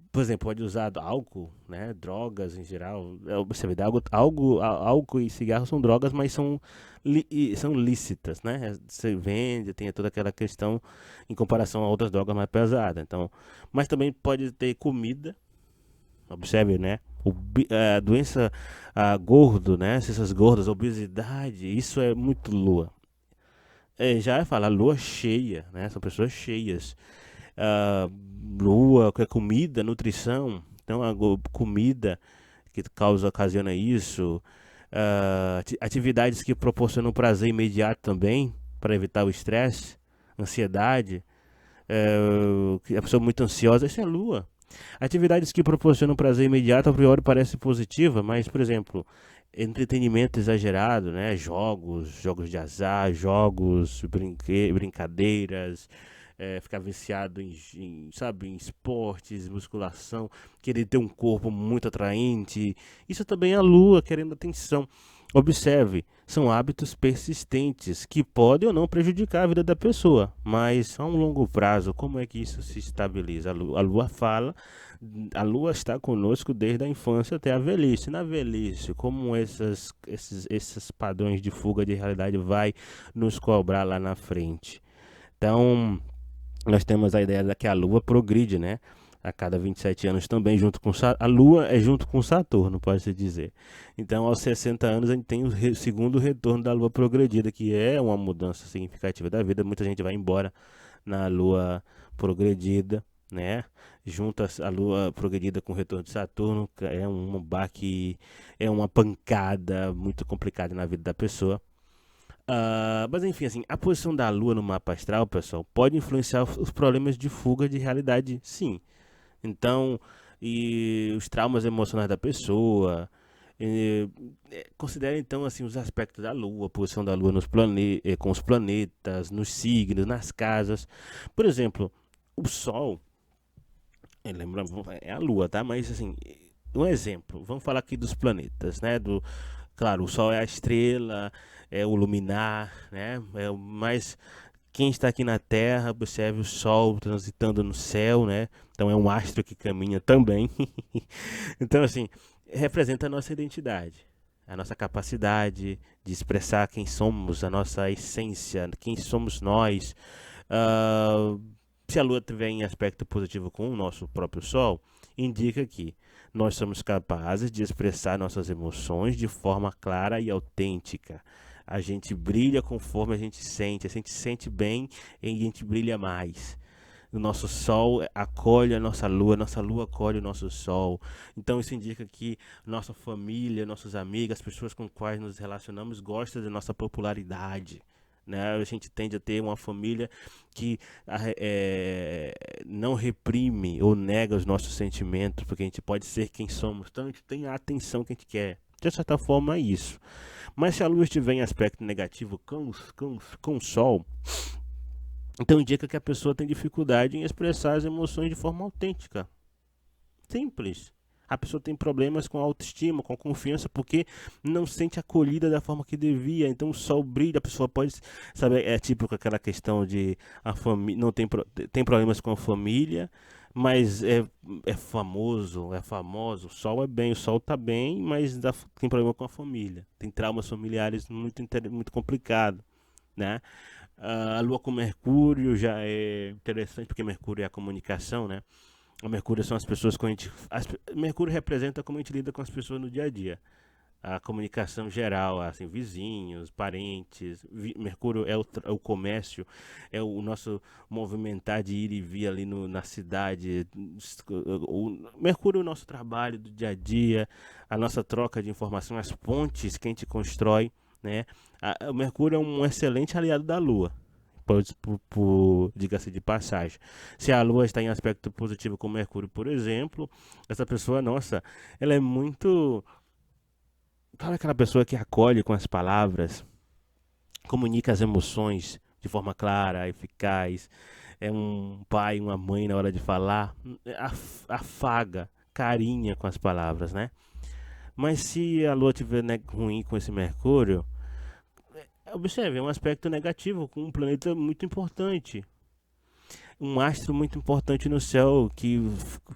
Por exemplo, pode usar álcool, né? Drogas em geral. Você vê, álcool e cigarro são drogas, mas são lícitas, né? Você vende, tem toda aquela questão em comparação a outras drogas mais pesadas. Então, mas também pode ter comida. Observe, né? A doença gordo, né? Essas gordas, obesidade, isso é muito lua. Já é falar lua cheia, né? São pessoas cheias. Ah, lua, que é comida, nutrição. Então, comida que ocasiona isso. Atividades que proporcionam prazer imediato também, para evitar o estresse, ansiedade. A pessoa muito ansiosa, isso é lua. Atividades que proporcionam prazer imediato, a priori parece positiva, mas, por exemplo, entretenimento exagerado, né? Jogos de azar, brincadeiras, ficar viciado sabe, em esportes, musculação, querer ter um corpo muito atraente. Isso também é a lua querendo atenção. Observe, são hábitos persistentes que podem ou não prejudicar a vida da pessoa, mas a um longo prazo, como é que isso se estabiliza? A lua fala, a lua está conosco desde a infância até a velhice. Na velhice, como esses padrões de fuga de realidade vai nos cobrar lá na frente? Então, nós temos a ideia de que a lua progride, né? a cada 27 anos também junto com a Lua é junto com Saturno, pode-se dizer. Então, aos 60 anos a gente tem o segundo retorno da Lua progredida, que é uma mudança significativa da vida. Muita gente vai embora na Lua progredida, né? Junta a Lua progredida com o retorno de Saturno, é um baque, é uma pancada muito complicada na vida da pessoa. Mas enfim, assim, a posição da Lua no mapa astral, pessoal, pode influenciar os problemas de fuga de realidade, sim. Então, e os traumas emocionais da pessoa. Considere então assim os aspectos da Lua, a posição da Lua com os planetas, nos signos, nas casas. Por exemplo, o Sol, lembra, é a Lua, tá? Mas assim, um exemplo, vamos falar aqui dos planetas, né? Claro, o Sol é a estrela, é o luminar, né? Mas quem está aqui na Terra, observe o Sol transitando no céu, né? Então é um astro que caminha também. Então, assim, representa a nossa identidade, a nossa capacidade de expressar quem somos, a nossa essência, quem somos nós. Ah, Se a Lua tiver em aspecto positivo com o nosso próprio Sol, indica que nós somos capazes de expressar nossas emoções de forma clara e autêntica. A gente brilha conforme a gente sente bem e a gente brilha mais. O nosso sol acolhe a nossa lua acolhe o nosso sol. Então isso indica que nossa família, nossos amigos, as pessoas com quais nos relacionamos gostam da nossa popularidade. Né? A gente tende a ter uma família que não reprime ou nega os nossos sentimentos, porque a gente pode ser quem somos. Então a gente tem a atenção que a gente quer. De certa forma é isso. Mas se a lua estiver em aspecto negativo com o sol, então indica que a pessoa tem dificuldade em expressar as emoções de forma autêntica. Simples. A pessoa tem problemas com a autoestima, com a confiança, porque não se sente acolhida da forma que devia. Então o sol brilha, a pessoa pode, sabe, é típico aquela questão de a família não tem problemas com a família, mas é famoso, o sol é bem, o sol tá bem, mas tem problema com a família. Tem traumas familiares muito complicado, né? A Lua com Mercúrio já é interessante, porque Mercúrio é a comunicação, né? A Mercúrio são as pessoas com a gente. Mercúrio representa como a gente lida com as pessoas no dia a dia. A comunicação geral, assim, vizinhos, parentes. Mercúrio é o comércio, é o nosso movimentar de ir e vir ali na cidade. Mercúrio é o nosso trabalho do dia a dia, a nossa troca de informação, as pontes que a gente constrói, né? O Mercúrio é um excelente aliado da Lua. Diga-se de passagem. Se a Lua está em aspecto positivo com Mercúrio, por exemplo, essa pessoa, nossa, ela é muito. Sabe aquela pessoa que acolhe com as palavras, comunica as emoções de forma clara, eficaz, é um pai, uma mãe na hora de falar, afaga, carinha com as palavras, né? Mas se a Lua estiver ruim com esse Mercúrio, observe, é um aspecto negativo com um planeta muito importante. Um astro muito importante no céu que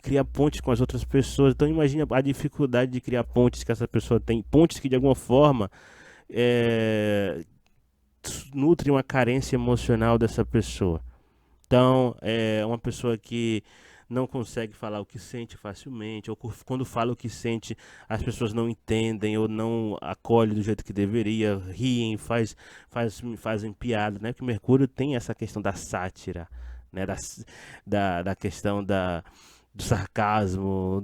cria pontes com as outras pessoas. Então imagine a dificuldade de criar pontes que essa pessoa tem. Pontes que de alguma forma é, nutrem uma carência emocional dessa pessoa. Então é uma pessoa que não consegue falar o que sente facilmente, ou quando fala o que sente, as pessoas não entendem ou não acolhem do jeito que deveria, riem, fazem piada, né? Porque Mercúrio tem essa questão da sátira, né? Da questão do sarcasmo,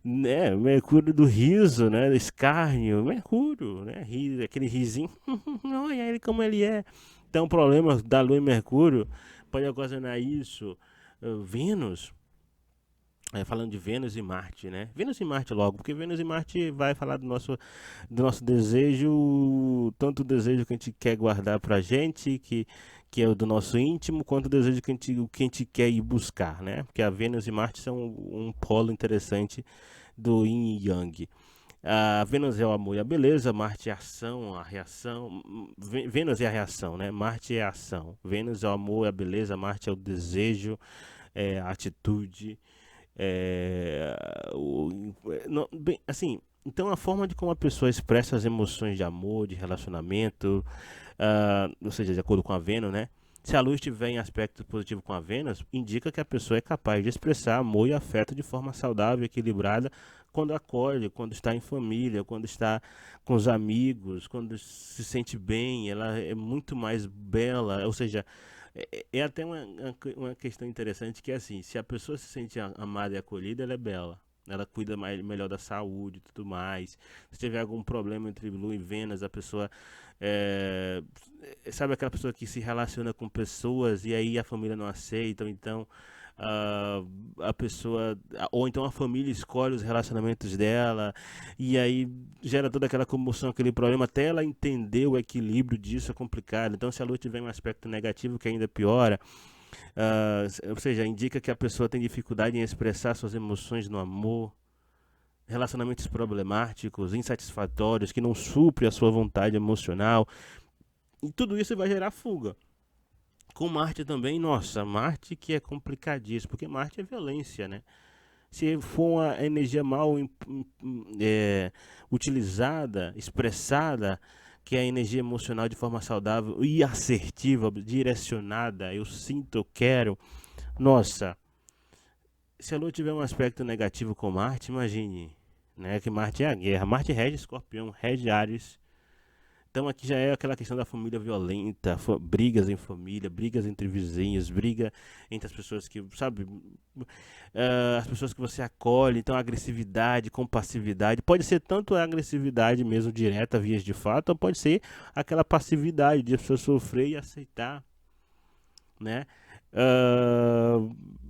né? Mercúrio do riso, né? Do escárnio, Mercúrio, né? Aquele risinho, olha ele como ele é. Então, o problema da Lua e Mercúrio pode ocasionar isso. Vênus, falando de Vênus e Marte, né? Vênus e Marte logo, porque Vênus e Marte vai falar do nosso desejo, tanto o desejo que a gente quer guardar pra gente, que é o do nosso íntimo, quanto o desejo que a gente quer ir buscar, né? Porque a Vênus e Marte são um polo interessante do Yin e Yang. A Vênus é o amor e a beleza, Marte é a ação, a reação. Vênus é a reação, né? Marte é a ação. Vênus é o amor e a beleza, Marte é o desejo, a atitude. É, bem, assim, então a forma de como a pessoa expressa as emoções de amor, de relacionamento, ou seja, de acordo com a Vênus, né? Se a lua estiver em aspecto positivo com a Vênus, indica que a pessoa é capaz de expressar amor e afeto de forma saudável e equilibrada quando acolhe, quando está em família, quando está com os amigos, quando se sente bem, ela é muito mais bela, ou seja, é até uma questão interessante que é assim, se a pessoa se sente amada e acolhida, ela é bela. Ela cuida melhor da saúde e tudo mais. Se tiver algum problema entre Lua e Vênus, a pessoa é, sabe aquela pessoa que se relaciona com pessoas e aí a família não aceita, ou então ah, a pessoa, ou então a família escolhe os relacionamentos dela e aí gera toda aquela comoção, aquele problema, até ela entender o equilíbrio disso é complicado. Então, se a lua tiver um aspecto negativo, que ainda piora, ou seja, indica que a pessoa tem dificuldade em expressar suas emoções no amor, relacionamentos problemáticos, insatisfatórios, que não supre a sua vontade emocional, e tudo isso vai gerar fuga. Com Marte também, nossa, Marte que é complicadíssimo, porque Marte é violência, né? Se for uma energia mal utilizada, expressada, que é a energia emocional de forma saudável e assertiva, direcionada, eu sinto, eu quero, nossa, se a Lua tiver um aspecto negativo com Marte, imagine, né, que Marte é a guerra, Marte rege Escorpião, rege Áries. Então aqui já é aquela questão da família violenta, brigas em família, brigas entre vizinhos, briga entre as pessoas que, sabe, as pessoas que você acolhe, então agressividade, compassividade, pode ser tanto a agressividade mesmo direta, vias de fato, ou pode ser aquela passividade de a pessoa sofrer e aceitar, né? Ah,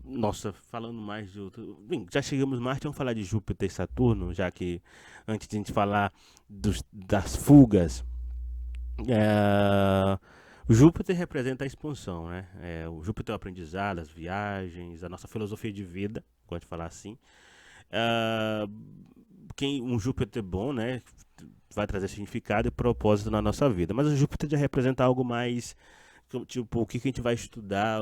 nossa, falando mais de outro. Bem, já chegamos Marte, vamos falar de Júpiter e Saturno, já que antes de a gente falar das fugas, é, o Júpiter representa a expansão, né? O Júpiter é o aprendizado, as viagens, a nossa filosofia de vida, gosto de falar assim. É, um Júpiter bom, né? Vai trazer significado e propósito na nossa vida. Mas o Júpiter já representa algo mais, tipo, o que a gente vai estudar,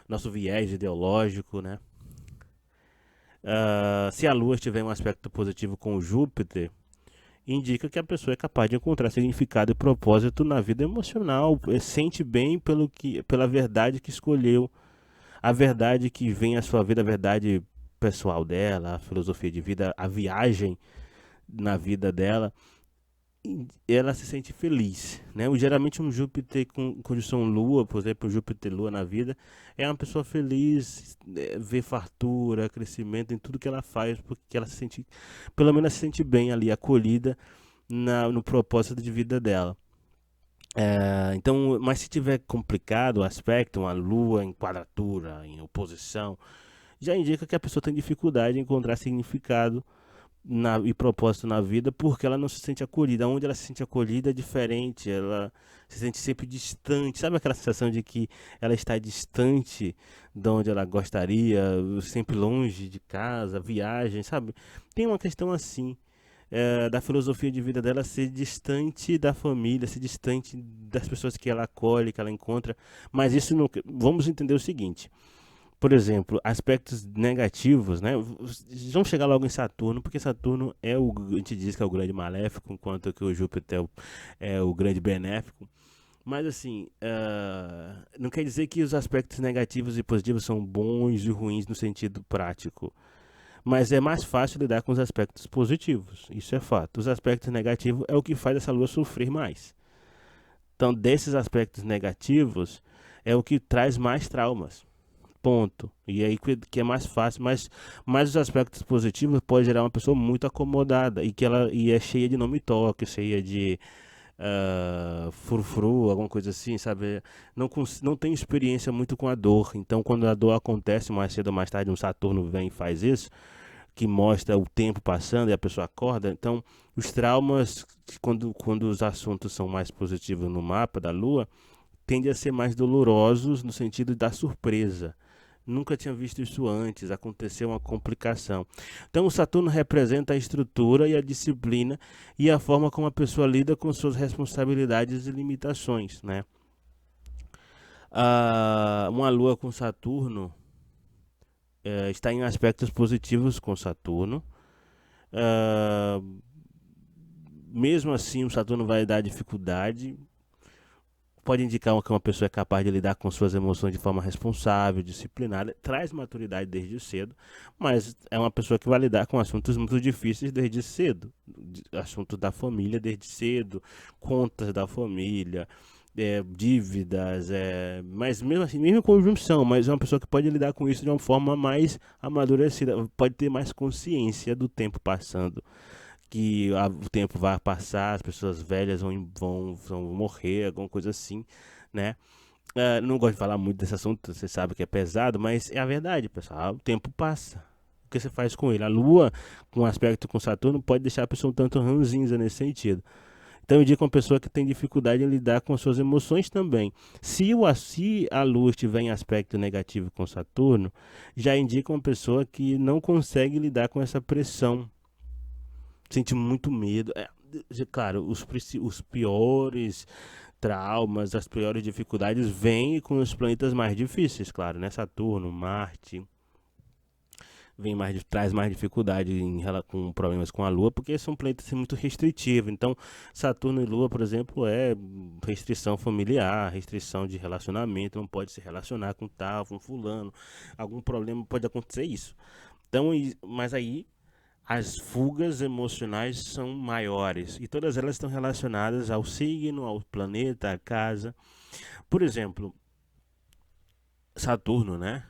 nosso viés ideológico, né? Se a Lua tiver um aspecto positivo com o Júpiter, indica que a pessoa é capaz de encontrar significado e propósito na vida emocional, sente bem pela verdade que escolheu, a verdade que vem à sua vida, a verdade pessoal dela, a filosofia de vida, a viagem na vida dela, ela se sente feliz, né? Geralmente um Júpiter com condição Lua, por exemplo, Júpiter Lua na vida, é uma pessoa feliz, vê fartura, crescimento em tudo que ela faz, porque ela se sente, pelo menos se sente bem ali, acolhida no propósito de vida dela. Então, mas se tiver complicado o aspecto, uma lua em quadratura, em oposição, já indica que a pessoa tem dificuldade em encontrar significado e propósito na vida, porque ela não se sente acolhida. Onde ela se sente acolhida é diferente, ela se sente sempre distante. Sabe aquela sensação de que ela está distante de onde ela gostaria, sempre longe de casa, viagem, sabe? Tem uma questão assim, da filosofia de vida dela ser distante da família, ser distante das pessoas que ela acolhe, que ela encontra. Mas isso não. Vamos entender o seguinte. Por exemplo, aspectos negativos, né? Vamos chegar logo em Saturno, porque Saturno a gente diz que é o grande maléfico, enquanto que o Júpiter é o grande benéfico. Mas assim, não quer dizer que os aspectos negativos e positivos são bons e ruins no sentido prático. Mas é mais fácil lidar com os aspectos positivos, isso é fato. Os aspectos negativos é o que faz essa lua sofrer mais. Então, desses aspectos negativos, é o que traz mais traumas. Ponto. E aí que é mais fácil, mas os aspectos positivos pode gerar uma pessoa muito acomodada e que ela é cheia de nome e toque, cheia de frufru, alguma coisa assim, sabe? Não tem experiência muito com a dor. Então, quando a dor acontece mais cedo ou mais tarde, um Saturno vem e faz isso, que mostra o tempo passando e a pessoa acorda. Então, os traumas, quando os assuntos são mais positivos no mapa da Lua, tendem a ser mais dolorosos no sentido da surpresa. Nunca tinha visto isso antes, aconteceu uma complicação. Então, o Saturno representa a estrutura e a disciplina e a forma como a pessoa lida com suas responsabilidades e limitações, né? Uma Lua com Saturno está em aspectos positivos com Saturno. Ah, Mesmo assim, o Saturno vai dar dificuldade pode indicar que uma pessoa é capaz de lidar com suas emoções de forma responsável, disciplinada, traz maturidade desde cedo, mas é uma pessoa que vai lidar com assuntos muito difíceis desde cedo, assuntos da família desde cedo, contas da família, dívidas, mas mesmo assim, mesmo conjunção, mas é uma pessoa que pode lidar com isso de uma forma mais amadurecida, pode ter mais consciência do tempo passando, que o tempo vai passar, as pessoas velhas vão morrer, alguma coisa assim, né? Não gosto de falar muito desse assunto, você sabe que é pesado, mas é a verdade, pessoal. O tempo passa. O que você faz com ele? A Lua, com aspecto com Saturno, pode deixar a pessoa um tanto ranzinza nesse sentido. Então eu indico uma pessoa que tem dificuldade em lidar com as suas emoções também. Se a Lua estiver em aspecto negativo com Saturno, já indica uma pessoa que não consegue lidar com essa pressão, sente muito medo. Claro, os piores traumas, as piores dificuldades vêm com os planetas mais difíceis, claro, né? Saturno, Marte, traz mais dificuldade com problemas com a Lua, porque são planetas muito restritivos. Então, Saturno e Lua, por exemplo, é restrição familiar, restrição de relacionamento, não pode se relacionar com tal, com fulano, algum problema pode acontecer isso. Então, mas aí as fugas emocionais são maiores e todas elas estão relacionadas ao signo, ao planeta, à casa. Por exemplo, Saturno, né?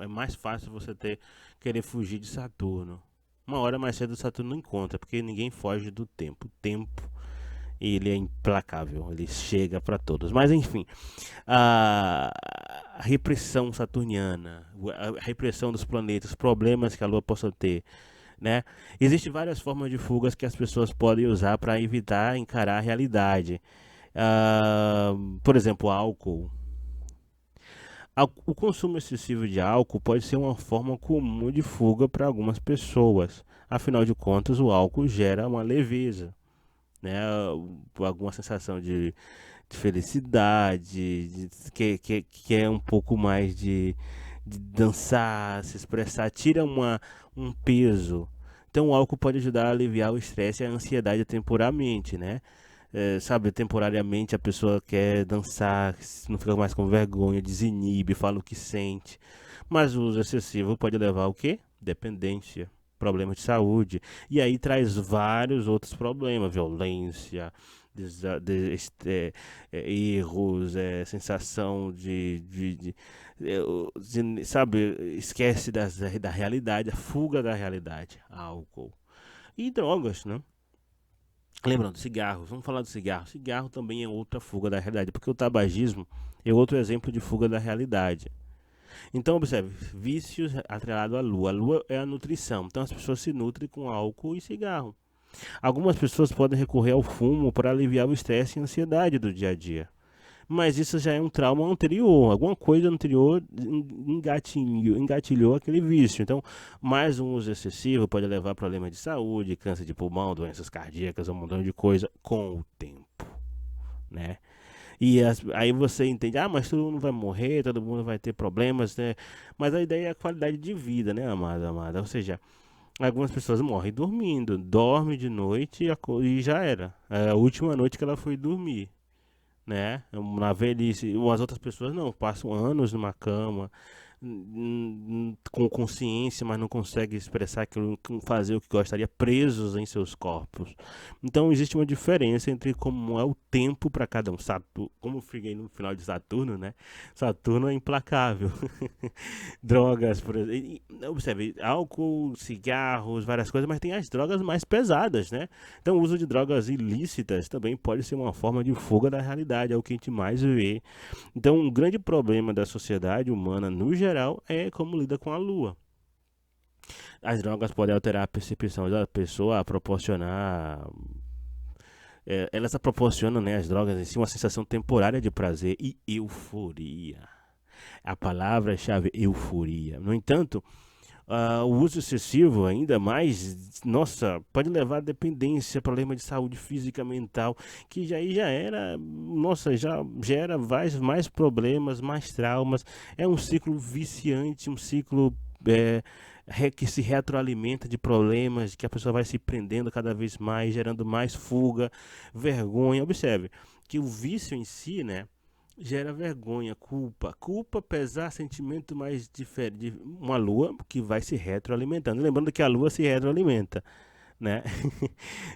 É mais fácil você querer fugir de Saturno. Uma hora mais cedo Saturno não encontra, porque ninguém foge do tempo. O tempo, ele é implacável, ele chega para todos. Mas enfim, a repressão saturniana, a repressão dos planetas, problemas que a Lua possa ter, né? Existem várias formas de fugas que as pessoas podem usar para evitar encarar a realidade. Por exemplo, álcool. O consumo excessivo de álcool pode ser uma forma comum de fuga para algumas pessoas. Afinal de contas, o álcool gera uma leveza, né? Alguma sensação de felicidade, que é um pouco mais de dançar, se expressar, tira um peso. Então o álcool pode ajudar a aliviar o estresse e a ansiedade temporariamente, né? Sabe, temporariamente a pessoa quer dançar, não fica mais com vergonha, desinibe, fala o que sente. Mas o uso excessivo pode levar ao quê? Dependência, problemas de saúde. E aí traz vários outros problemas, violência, erros, sensação sabe, esquece da realidade, a fuga da realidade, álcool. E drogas, né? Lembrando, cigarros, vamos falar do cigarro. Cigarro também é outra fuga da realidade, porque o tabagismo é outro exemplo de fuga da realidade. Então, observe, vícios atrelado à lua. A lua é a nutrição, então as pessoas se nutrem com álcool e cigarro. Algumas pessoas podem recorrer ao fumo para aliviar o estresse e a ansiedade do dia a dia. Mas isso já é um trauma anterior, alguma coisa anterior engatilhou aquele vício. Então, mais um uso excessivo pode levar a problemas de saúde, câncer de pulmão, doenças cardíacas, um montão de coisa com o tempo, né? Aí você entende, mas todo mundo vai morrer, todo mundo vai ter problemas, né? Mas a ideia é a qualidade de vida, né, amada? Ou seja, algumas pessoas morrem dormindo, dorme de noite e já era. É a última noite que ela foi dormir, né? Na velhice, as outras pessoas não, passam anos numa cama, com consciência, mas não conseguem expressar aquilo, fazer o que gostaria, presos em seus corpos. Então existe uma diferença entre como é o tempo para cada um. Como eu fiquei no final de Saturno, né? Saturno é implacável. Drogas, por exemplo. Observe, álcool, cigarros, várias coisas, mas tem as drogas mais pesadas, né? Então o uso de drogas ilícitas também pode ser uma forma de fuga da realidade, é o que a gente mais vê. Então, um grande problema da sociedade humana, no geral, é como lida com a lua. As drogas podem alterar a percepção da pessoa, a proporcionar. Elas proporcionam, né, as drogas em si, uma sensação temporária de prazer e euforia. A palavra-chave é euforia. No entanto, o uso excessivo, ainda mais, nossa, pode levar a dependência, problema de saúde física, mental, que já era, nossa, já gera mais problemas, mais traumas. É um ciclo viciante, um ciclo que se retroalimenta de problemas, que a pessoa vai se prendendo cada vez mais, gerando mais fuga, vergonha. Observe que o vício em si, né, gera vergonha, culpa. Culpa, pesar, sentimento mais diferente. Uma lua que vai se retroalimentando. Lembrando que a lua se retroalimenta, né?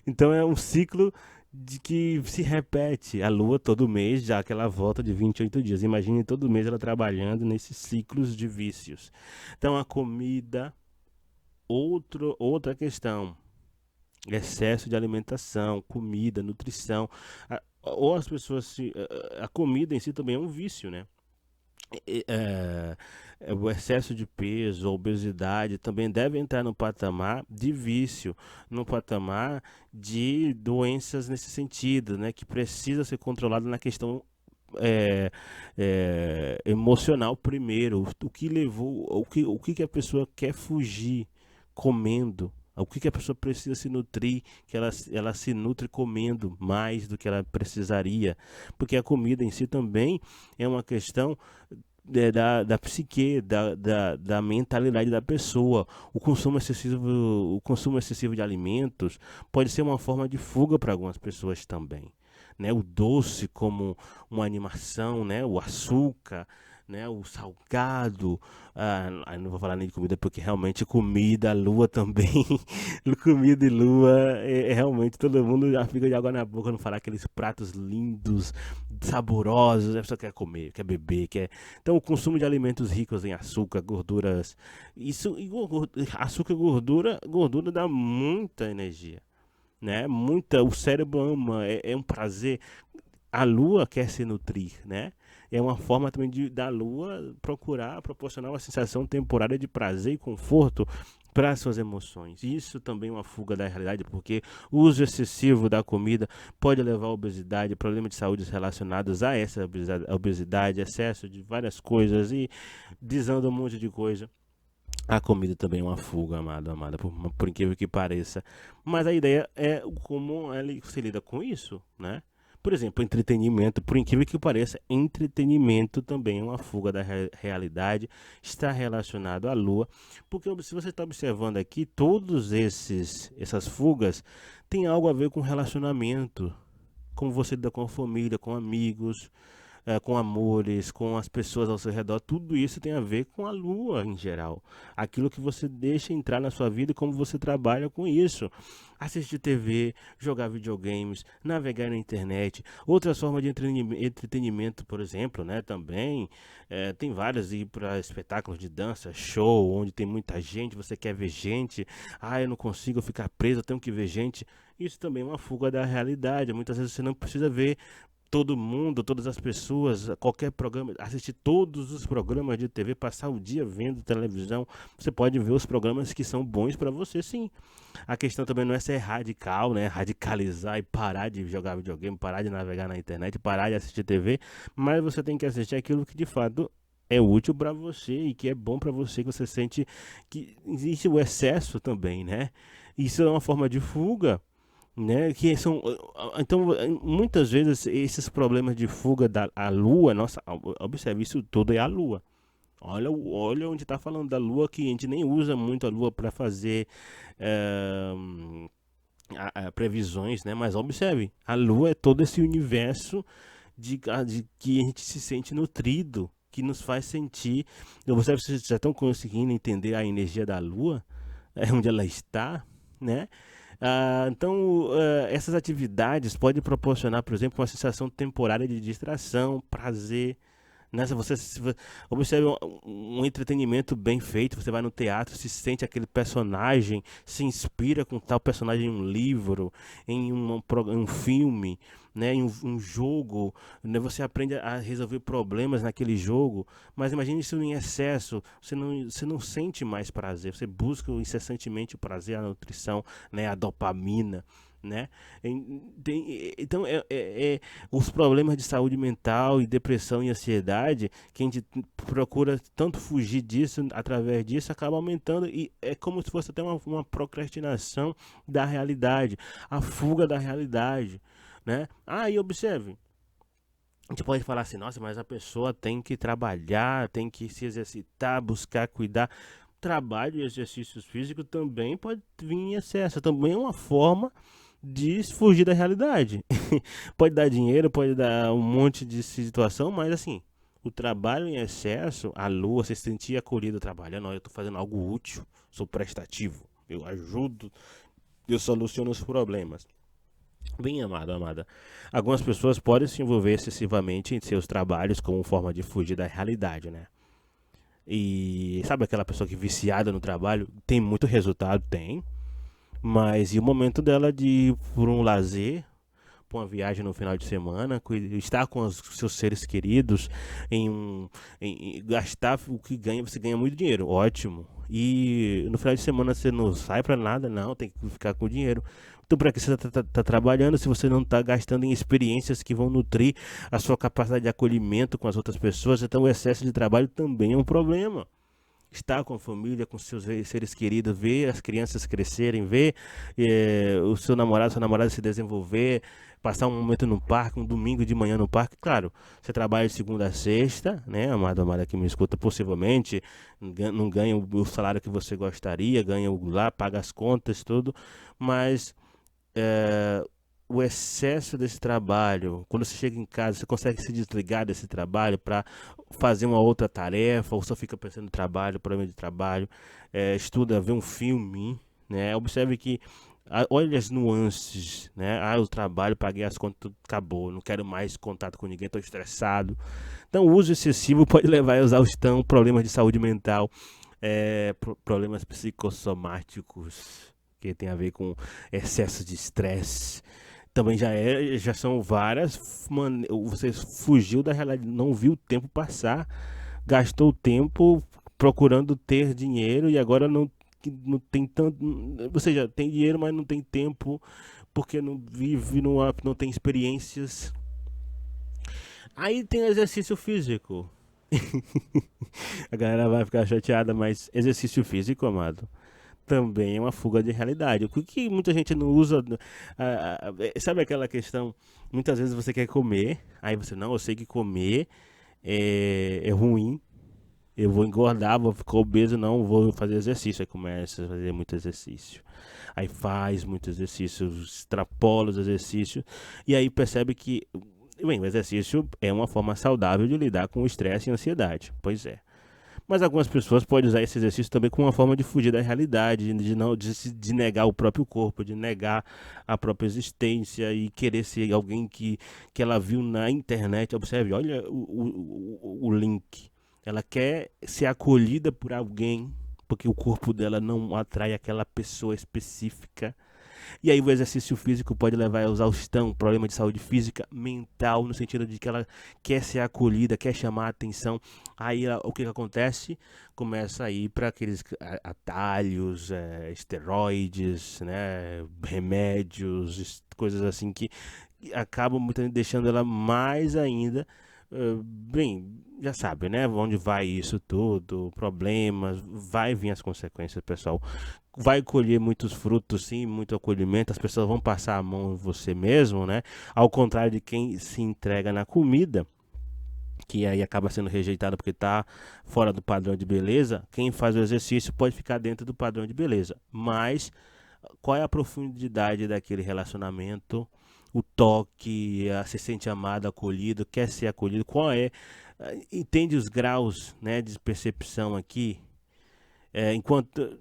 Então é um ciclo de que se repete. A lua todo mês, já que ela volta de 28 dias. Imagine todo mês ela trabalhando nesses ciclos de vícios. Então a comida, outra questão. Excesso de alimentação, comida, nutrição. Ou as pessoas a comida em si também é um vício, né? O excesso de peso, a obesidade também deve entrar no patamar de vício, no patamar de doenças nesse sentido, né? Que precisa ser controlado na questão é, emocional primeiro. O que levou, o que a pessoa quer fugir comendo. O que a pessoa precisa se nutrir, que ela se nutre comendo mais do que ela precisaria. Porque a comida em si também é uma questão da psique, da mentalidade da pessoa. O consumo excessivo de alimentos pode ser uma forma de fuga para algumas pessoas também. Né? O doce como uma animação, né? O açúcar, né? O salgado. Aí não vou falar nem de comida porque realmente comida, lua também. Comida e lua, realmente todo mundo já fica de água na boca não falar aqueles pratos lindos, saborosos, a pessoa quer comer, quer beber, quer. Então o consumo de alimentos ricos em açúcar, gorduras, isso açúcar e gordura dá muita energia, né? O cérebro ama, é um prazer. A lua quer se nutrir, né? É uma forma também da lua proporcionar uma sensação temporária de prazer e conforto para as suas emoções. Isso também é uma fuga da realidade, porque o uso excessivo da comida pode levar a obesidade, problemas de saúde relacionados a essa obesidade, excesso de várias coisas e desanda um monte de coisa. A comida também é uma fuga, amada, por incrível que pareça. Mas a ideia é como você lida com isso, né? Por exemplo, entretenimento, por incrível que pareça, entretenimento também é uma fuga da realidade, está relacionado à lua, porque se você está observando aqui, essas fugas têm algo a ver com relacionamento, como você lida com a família, com amigos, com amores, com as pessoas ao seu redor, tudo isso tem a ver com a lua em geral. Aquilo que você deixa entrar na sua vida e como você trabalha com isso. Assistir TV, jogar videogames, navegar na internet, outras formas de entretenimento, por exemplo, né? Também tem várias, ir para espetáculos de dança, show, onde tem muita gente, você quer ver gente, eu não consigo ficar preso, eu tenho que ver gente. Isso também é uma fuga da realidade. Muitas vezes você não precisa ver todo mundo, todas as pessoas, qualquer programa, assistir todos os programas de TV, passar o dia vendo televisão, você pode ver os programas que são bons para você, sim. A questão também não é ser radical, né? Radicalizar e parar de jogar videogame, parar de navegar na internet, parar de assistir TV, mas você tem que assistir aquilo que de fato é útil para você e que é bom para você, que você sente que existe o excesso também, né? Isso é uma forma de fuga, né? Que são, então, muitas vezes esses problemas de fuga da a lua, nossa, observe, isso tudo é a lua. Olha onde está falando da lua, que a gente nem usa muito a lua para fazer eh, previsões, né? Mas observe, a lua é todo esse universo de que a gente se sente nutrido, que nos faz sentir. Observe, vocês já estão conseguindo entender a energia da lua, onde ela está, né? Então, essas atividades podem proporcionar, por exemplo, uma sensação temporária de distração, prazer. Né? Se você observe um entretenimento bem feito, você vai no teatro, se sente aquele personagem, se inspira com tal personagem em um livro, em um filme, né? Em um jogo, né? Você aprende a resolver problemas naquele jogo, mas imagine isso em excesso, você não sente mais prazer, você busca incessantemente o prazer, a nutrição, né? A dopamina. Né? Então, os problemas de saúde mental e depressão e ansiedade, que a gente procura tanto fugir disso, através disso, acaba aumentando e é como se fosse até uma procrastinação da realidade, a fuga da realidade, né? E observe, a gente pode falar assim, nossa, mas a pessoa tem que trabalhar, tem que se exercitar, buscar cuidar. Trabalho e exercícios físicos também pode vir em excesso, também é uma forma de fugir da realidade. Pode dar dinheiro, pode dar um monte de situação, mas assim, o trabalho em excesso, a lua, você se sentir acolhido trabalhando, eu estou fazendo algo útil, sou prestativo, eu ajudo, eu soluciono os problemas. Bem, amado, amada. Algumas pessoas podem se envolver excessivamente em seus trabalhos como forma de fugir da realidade, né? E sabe aquela pessoa que é viciada no trabalho? Tem muito resultado? Tem. Mas e o momento dela de ir por um lazer, por uma viagem no final de semana, estar com os seus seres queridos, em gastar o que ganha, você ganha muito dinheiro, ótimo. E no final de semana você não sai pra nada, não, tem que ficar com o dinheiro. Então, para que você tá trabalhando se você não está gastando em experiências que vão nutrir a sua capacidade de acolhimento com as outras pessoas? Então, o excesso de trabalho também é um problema. Estar com a família, com seus seres queridos, ver as crianças crescerem, ver o seu namorado, sua namorada se desenvolver, passar um momento no parque, um domingo de manhã no parque. Claro, você trabalha de segunda a sexta, né, amado, amada que me escuta, possivelmente não ganha o salário que você gostaria, ganha lá, paga as contas, tudo, mas é, o excesso desse trabalho, quando você chega em casa, você consegue se desligar desse trabalho para fazer uma outra tarefa, ou só fica pensando no trabalho, problema de trabalho, estuda, vê um filme, né? Observe que olha as nuances, né? Ah, eu trabalho, paguei as contas, tudo acabou, não quero mais contato com ninguém, estou estressado. Então, o uso excessivo pode levar a exaustão, problemas de saúde mental, problemas psicossomáticos, que tem a ver com excesso de estresse. Também já são várias você fugiu da realidade, não viu o tempo passar, gastou tempo procurando ter dinheiro e agora não tem tanto, ou seja, tem dinheiro, mas não tem tempo porque não vive, não tem experiências. Aí tem exercício físico. A galera vai ficar chateada, mas exercício físico, amado, também é uma fuga de realidade. O que muita gente não usa. Sabe aquela questão? Muitas vezes você quer comer, aí você, não, eu sei que comer é ruim, eu vou engordar, vou ficar obeso, não vou fazer exercício. Aí começa a fazer muito exercício. Aí faz muito exercício, extrapola os exercícios, e aí percebe que, bem, o exercício é uma forma saudável de lidar com o estresse e a ansiedade. Pois é. Mas algumas pessoas podem usar esse exercício também como uma forma de fugir da realidade, de negar o próprio corpo, de negar a própria existência e querer ser alguém que ela viu na internet. Observe, olha o link. Ela quer ser acolhida por alguém, porque o corpo dela não atrai aquela pessoa específica. E aí o exercício físico pode levar a exaustão, problema de saúde física, mental, no sentido de que ela quer ser acolhida, quer chamar a atenção. Aí o que acontece? Começa a ir para aqueles atalhos, esteroides, né, remédios, coisas assim que acabam deixando ela mais ainda. Bem, já sabe, né? Onde vai isso tudo, problemas, vai vir as consequências, pessoal. Vai colher muitos frutos, sim, muito acolhimento. As pessoas vão passar a mão em você mesmo, né? Ao contrário de quem se entrega na comida, que aí acaba sendo rejeitado porque está fora do padrão de beleza. Quem faz o exercício pode ficar dentro do padrão de beleza, mas qual é a profundidade daquele relacionamento? O toque, se sente amado, acolhido, quer ser acolhido, qual é? Entende os graus, né, de percepção aqui? Enquanto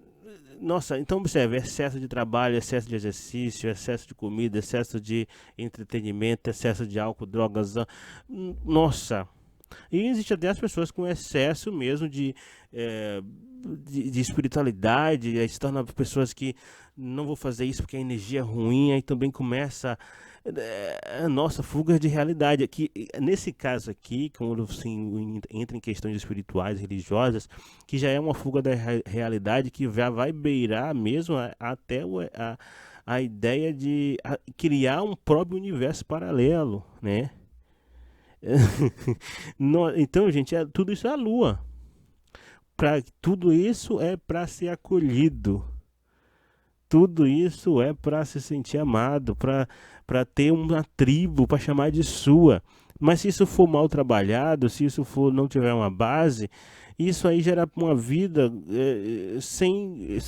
nossa, então observe, excesso de trabalho, excesso de exercício, excesso de comida, excesso de entretenimento, excesso de álcool, drogas. Nossa, e existe até as pessoas com excesso mesmo eh, de espiritualidade, aí se tornam pessoas que não vou fazer isso porque a energia é ruim, aí também começa nossa, fuga de realidade. Aqui, nesse caso aqui, quando assim, entra em questões espirituais, religiosas, que já é uma fuga da realidade que já vai beirar mesmo até a ideia de criar um próprio universo paralelo, né? Então, gente, tudo isso é a lua. Tudo isso é para ser acolhido. Tudo isso é para se sentir amado, para ter uma tribo, para chamar de sua. Mas se isso for mal trabalhado, se isso for não tiver uma base, isso aí gera uma vida sem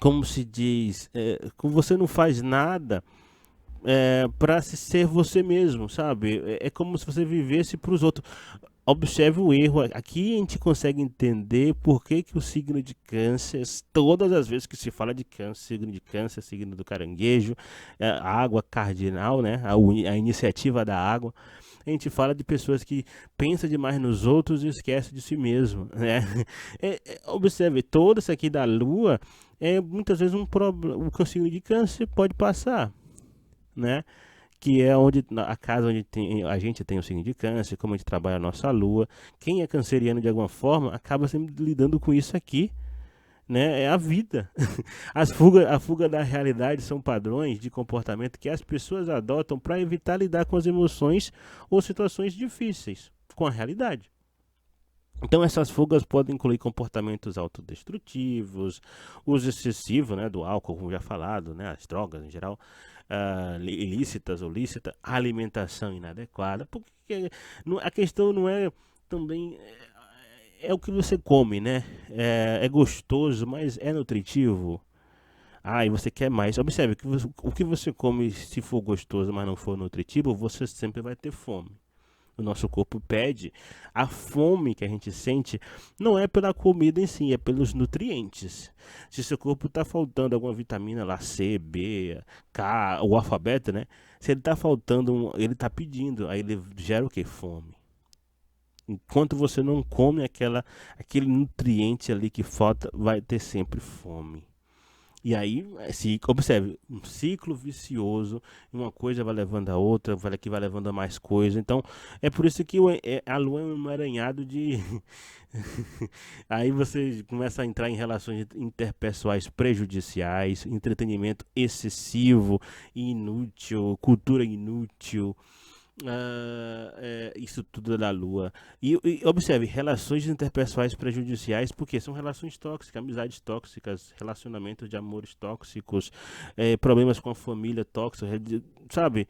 como se diz, como você não faz nada para ser você mesmo, sabe? É como se você vivesse para os outros. Observe o erro. Aqui a gente consegue entender por que, que o signo de câncer, todas as vezes que se fala de câncer, signo do caranguejo, a água cardinal, né? A iniciativa da água. A gente fala de pessoas que pensam demais nos outros e esquece de si mesmo, né? Observe, toda isso aqui da lua é muitas vezes um problema. O signo de câncer pode passar, né? Que é onde a casa onde a gente tem o signo de câncer, como a gente trabalha a nossa lua. Quem é canceriano de alguma forma acaba sempre lidando com isso aqui, né? É a vida. A fuga da realidade são padrões de comportamento que as pessoas adotam para evitar lidar com as emoções ou situações difíceis com a realidade. Então essas fugas podem incluir comportamentos autodestrutivos, uso excessivo, né, do álcool, como já falado, né, as drogas em geral, ilícitas ou lícitas, alimentação inadequada, porque a questão não é também é o que você come, né? É gostoso, mas é nutritivo. Ah, e você quer mais. Observe que o que você come, se for gostoso, mas não for nutritivo, você sempre vai ter fome. O nosso corpo pede. A fome que a gente sente não é pela comida em si, é pelos nutrientes. Se seu corpo está faltando alguma vitamina lá, C, B, K, o alfabeto, né? Se ele está faltando, ele está pedindo, aí ele gera o que? Fome. Enquanto você não come aquele nutriente ali que falta, vai ter sempre fome. E aí, se observe, um ciclo vicioso, uma coisa vai levando a outra, que vai levando a mais coisa. Então, é por isso que a lua é um emaranhado de. Aí você começa a entrar em relações interpessoais prejudiciais, entretenimento excessivo, inútil, cultura inútil. Isso tudo é da Lua. E observe, relações interpessoais prejudiciais, porque são relações tóxicas, amizades tóxicas, relacionamentos de amores tóxicos, problemas com a família tóxica, sabe?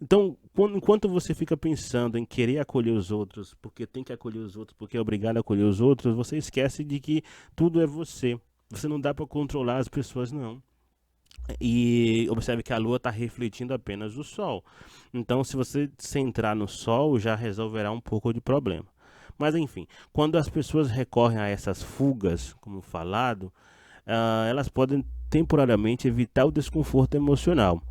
Então, enquanto você fica pensando em querer acolher os outros, porque tem que acolher os outros, porque é obrigado a acolher os outros, você esquece de que tudo é você. Você não dá para controlar as pessoas, não. E observe que a Lua está refletindo apenas o Sol. Então, se você centrar no Sol, já resolverá um pouco de problema. Mas enfim, quando as pessoas recorrem a essas fugas, como falado, elas podem temporariamente evitar o desconforto emocional.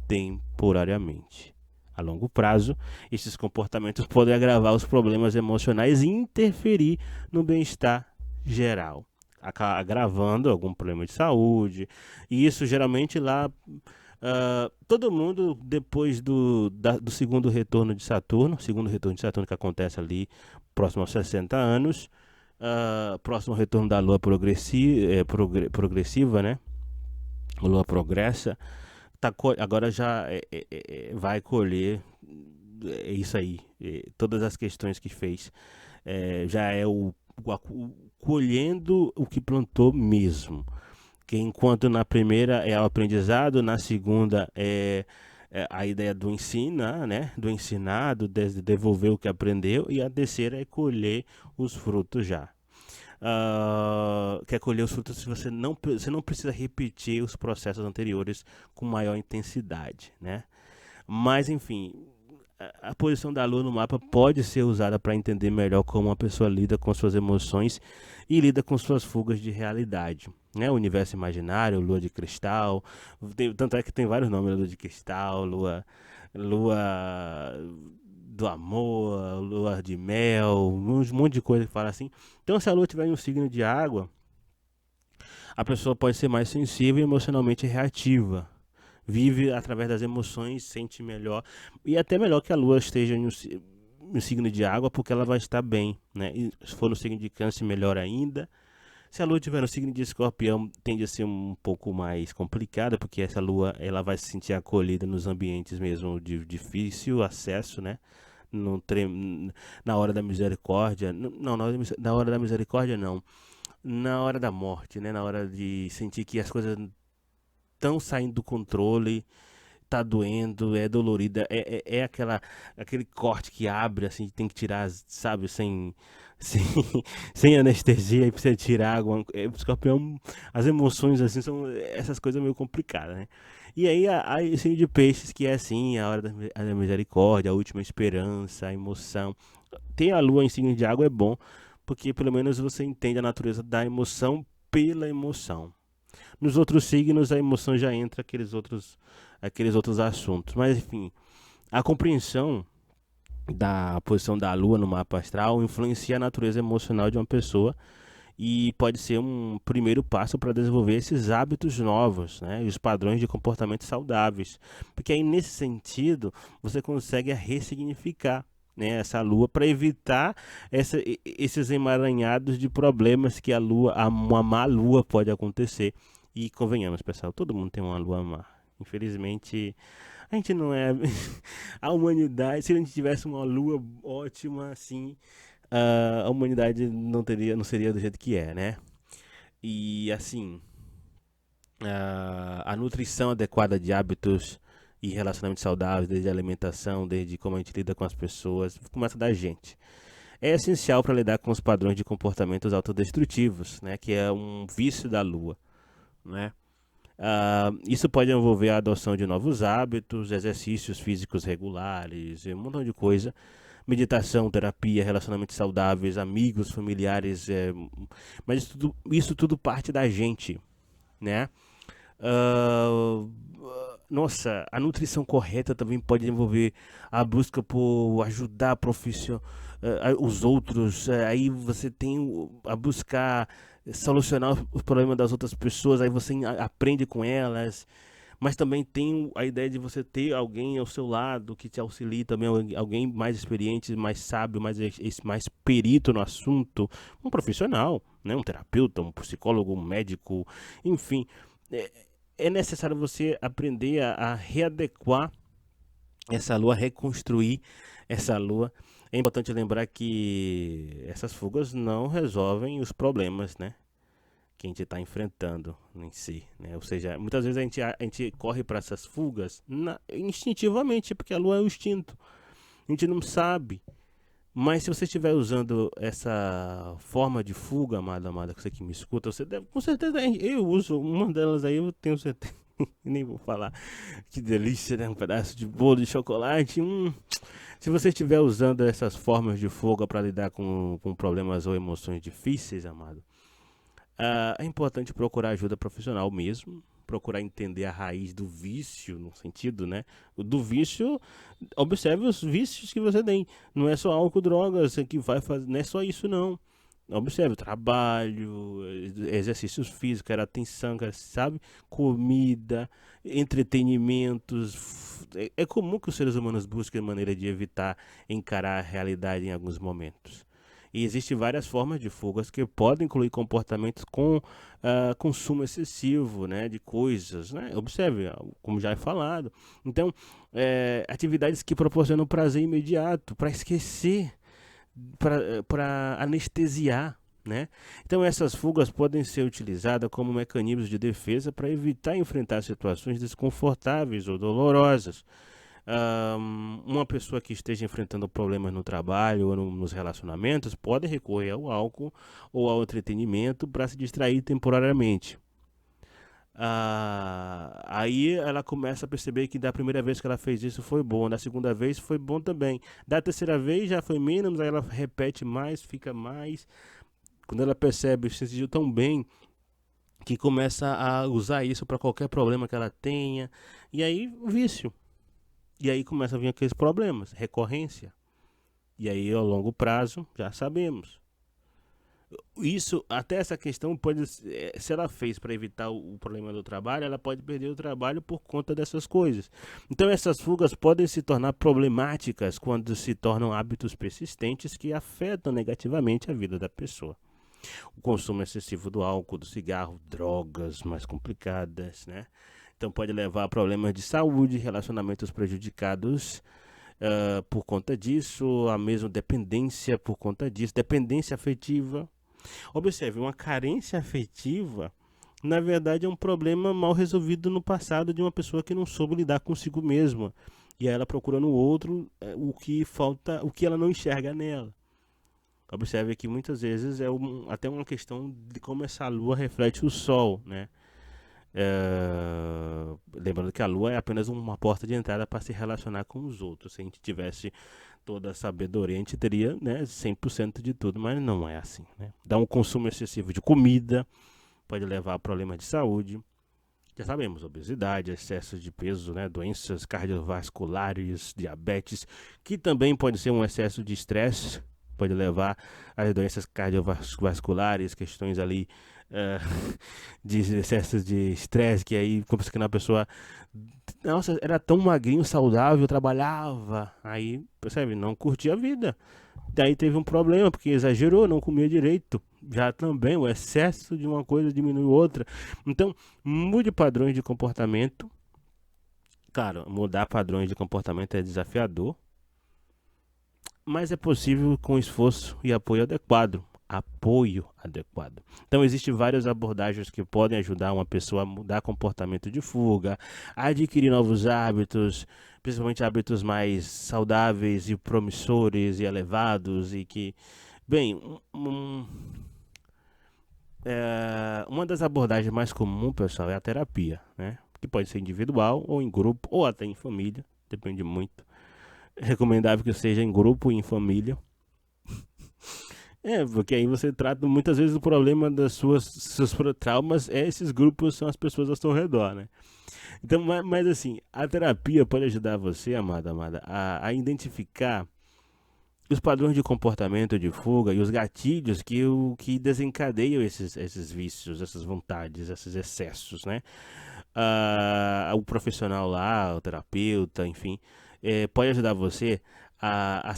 Temporariamente. A longo prazo, esses comportamentos podem agravar os problemas emocionais e interferir no bem-estar geral, agravando algum problema de saúde. E isso geralmente lá, todo mundo depois do segundo retorno de Saturno que acontece ali próximo aos 60 anos, próximo ao retorno da Lua progressiva, né? A Lua progressa, agora já vai colher isso aí, todas as questões que fez, já é colhendo o que plantou mesmo. Que enquanto na primeira é o aprendizado, na segunda é a ideia do ensinar, né? Do ensinado, devolver o que aprendeu, e a terceira é colher os frutos já. Quer colher os frutos se você não precisa repetir os processos anteriores com maior intensidade, né? Mas enfim, a posição da Lua no mapa pode ser usada para entender melhor como uma pessoa lida com suas emoções e lida com suas fugas de realidade. Né? O universo imaginário, Lua de Cristal, tanto é que tem vários nomes: Lua de Cristal, Lua do amor, lua de mel, um monte de coisa que fala assim. Então, se a lua tiver em um signo de água, a pessoa pode ser mais sensível e emocionalmente reativa. Vive através das emoções, sente melhor. E até melhor que a lua esteja em um signo de água, porque ela vai estar bem. Né? E se for no signo de câncer, melhor ainda. Se a lua tiver no signo de escorpião, tende a ser um pouco mais complicada, porque essa lua ela vai se sentir acolhida nos ambientes mesmo de difícil acesso, né? No, na hora da misericórdia, não, na hora da misericórdia não, na hora da morte, né? Na hora de sentir que as coisas estão saindo do controle, tá doendo, é dolorida, é aquele corte que abre, assim, tem que tirar, sabe, sem, sem anestesia, e precisa tirar alguma coisa. Escorpião, as emoções, assim, são essas coisas meio complicadas, né? E aí, a signo de peixes, que é assim, a hora da misericórdia, a última esperança, a emoção. Ter a lua em signo de água é bom, porque pelo menos você entende a natureza da emoção pela emoção. Nos outros signos, a emoção já entra aqueles outros assuntos. Mas, enfim, a compreensão da posição da Lua no mapa astral influencia a natureza emocional de uma pessoa e pode ser um primeiro passo para desenvolver esses hábitos novos, né? E os padrões de comportamento saudáveis. Porque aí, nesse sentido, você consegue ressignificar, né, essa lua para evitar esses emaranhados de problemas que uma má lua pode acontecer. E convenhamos, pessoal, todo mundo tem uma lua má. Infelizmente, a gente não é. A humanidade, se a gente tivesse uma lua ótima, assim, a humanidade não seria do jeito que é, né? E assim, a nutrição adequada de hábitos e relacionamentos saudáveis, desde a alimentação, desde como a gente lida com as pessoas, começa da gente. É essencial para lidar com os padrões de comportamentos autodestrutivos, né? Que é um vício da lua, né? Isso pode envolver a adoção de novos hábitos, exercícios físicos regulares, um montão de coisa. Meditação, terapia, relacionamentos saudáveis, amigos, familiares. Mas isso tudo parte da gente, né? Ah, nossa, a nutrição correta também pode envolver a busca por ajudar os outros. Aí você tem a buscar solucionar os problemas das outras pessoas, aí você aprende com elas. Mas também tem a ideia de você ter alguém ao seu lado que te auxilie também, alguém mais experiente, mais sábio, mais perito no assunto, um profissional, né? Um terapeuta, um psicólogo, um médico, enfim. É, é necessário você aprender a readequar essa lua, reconstruir essa lua. É importante lembrar que essas fugas não resolvem os problemas, né? Que a gente está enfrentando em si, né? Ou seja, muitas vezes a gente corre para essas fugas instintivamente, porque a lua é o instinto. A gente não sabe. Mas se você estiver usando essa forma de fuga, amada, que você que me escuta, você deve, com certeza, eu uso uma delas aí, eu tenho certeza. Nem vou falar. Que delícia, né? Um pedaço de bolo de chocolate. Se você estiver usando essas formas de fuga para lidar com problemas ou emoções difíceis, amado, é importante procurar ajuda profissional mesmo, procurar entender a raiz do vício, no sentido, né? Do vício, observe os vícios que você tem. Não é só álcool, drogas que vai fazer, não é só isso não. Observe o trabalho, exercícios físicos, era atenção, sabe? Comida, entretenimentos. É comum que os seres humanos busquem maneira de evitar encarar a realidade em alguns momentos. E existem várias formas de fugas que podem incluir comportamentos com consumo excessivo, né, de coisas, né? Observe, como já é falado. Então, atividades que proporcionam prazer imediato, para esquecer, para anestesiar, né? Então, essas fugas podem ser utilizadas como mecanismos de defesa para evitar enfrentar situações desconfortáveis ou dolorosas. Uma pessoa que esteja enfrentando problemas no trabalho ou nos relacionamentos pode recorrer ao álcool ou ao entretenimento para se distrair temporariamente. Aí ela começa a perceber que da primeira vez que ela fez isso foi bom, da segunda vez foi bom também, da terceira vez já foi menos, aí ela repete mais, fica mais. Quando ela percebe, se sentiu tão bem que começa a usar isso para qualquer problema que ela tenha, e aí vício. E aí começa a vir aqueles problemas, recorrência. E aí, ao longo prazo, já sabemos. Isso, até essa questão pode, se ela fez para evitar o problema do trabalho, ela pode perder o trabalho por conta dessas coisas. Então, essas fugas podem se tornar problemáticas quando se tornam hábitos persistentes que afetam negativamente a vida da pessoa. O consumo excessivo do álcool, do cigarro, drogas mais complicadas, né? Então pode levar a problemas de saúde, relacionamentos prejudicados por conta disso, a mesma dependência por conta disso, dependência afetiva. Observe, uma carência afetiva na verdade é um problema mal resolvido no passado de uma pessoa que não soube lidar consigo mesma. E aí ela procura no outro o que falta, o que ela não enxerga nela. Observe que muitas vezes é até uma questão de como essa lua reflete o sol, né? Lembrando que a lua é apenas uma porta de entrada para se relacionar com os outros. Se a gente tivesse toda a sabedoria, a gente teria, né, 100% de tudo, mas não é assim, né? Dá um consumo excessivo de comida, pode levar a problemas de saúde. Já sabemos, obesidade, excesso de peso, né, doenças cardiovasculares, diabetes, que também pode ser um excesso de estresse, pode levar às doenças cardiovasculares, questões ali eh, de excessos de estresse, que aí, como se a pessoa, nossa, era tão magrinho, saudável, trabalhava, aí, percebe, não curtia a vida. Daí teve um problema, porque exagerou, não comia direito. Já também o excesso de uma coisa diminui outra. Então, mude padrões de comportamento. Claro, mudar padrões de comportamento é desafiador, mas é possível com esforço e apoio adequado. Apoio adequado. Então, existem várias abordagens que podem ajudar uma pessoa a mudar comportamento de fuga, a adquirir novos hábitos, principalmente hábitos mais saudáveis e promissores e elevados e que, bem, uma das abordagens mais comuns, pessoal, é a terapia, né? Que pode ser individual ou em grupo ou até em família, depende muito. É recomendável que seja em grupo e em família. Porque aí você trata muitas vezes o problema das seus traumas, esses grupos são as pessoas ao seu redor, né? Então, mas assim, a terapia pode ajudar você, amada, a identificar os padrões de comportamento de fuga e os gatilhos que desencadeiam esses vícios, essas vontades, esses excessos, né? O profissional lá, o terapeuta, enfim, pode ajudar você a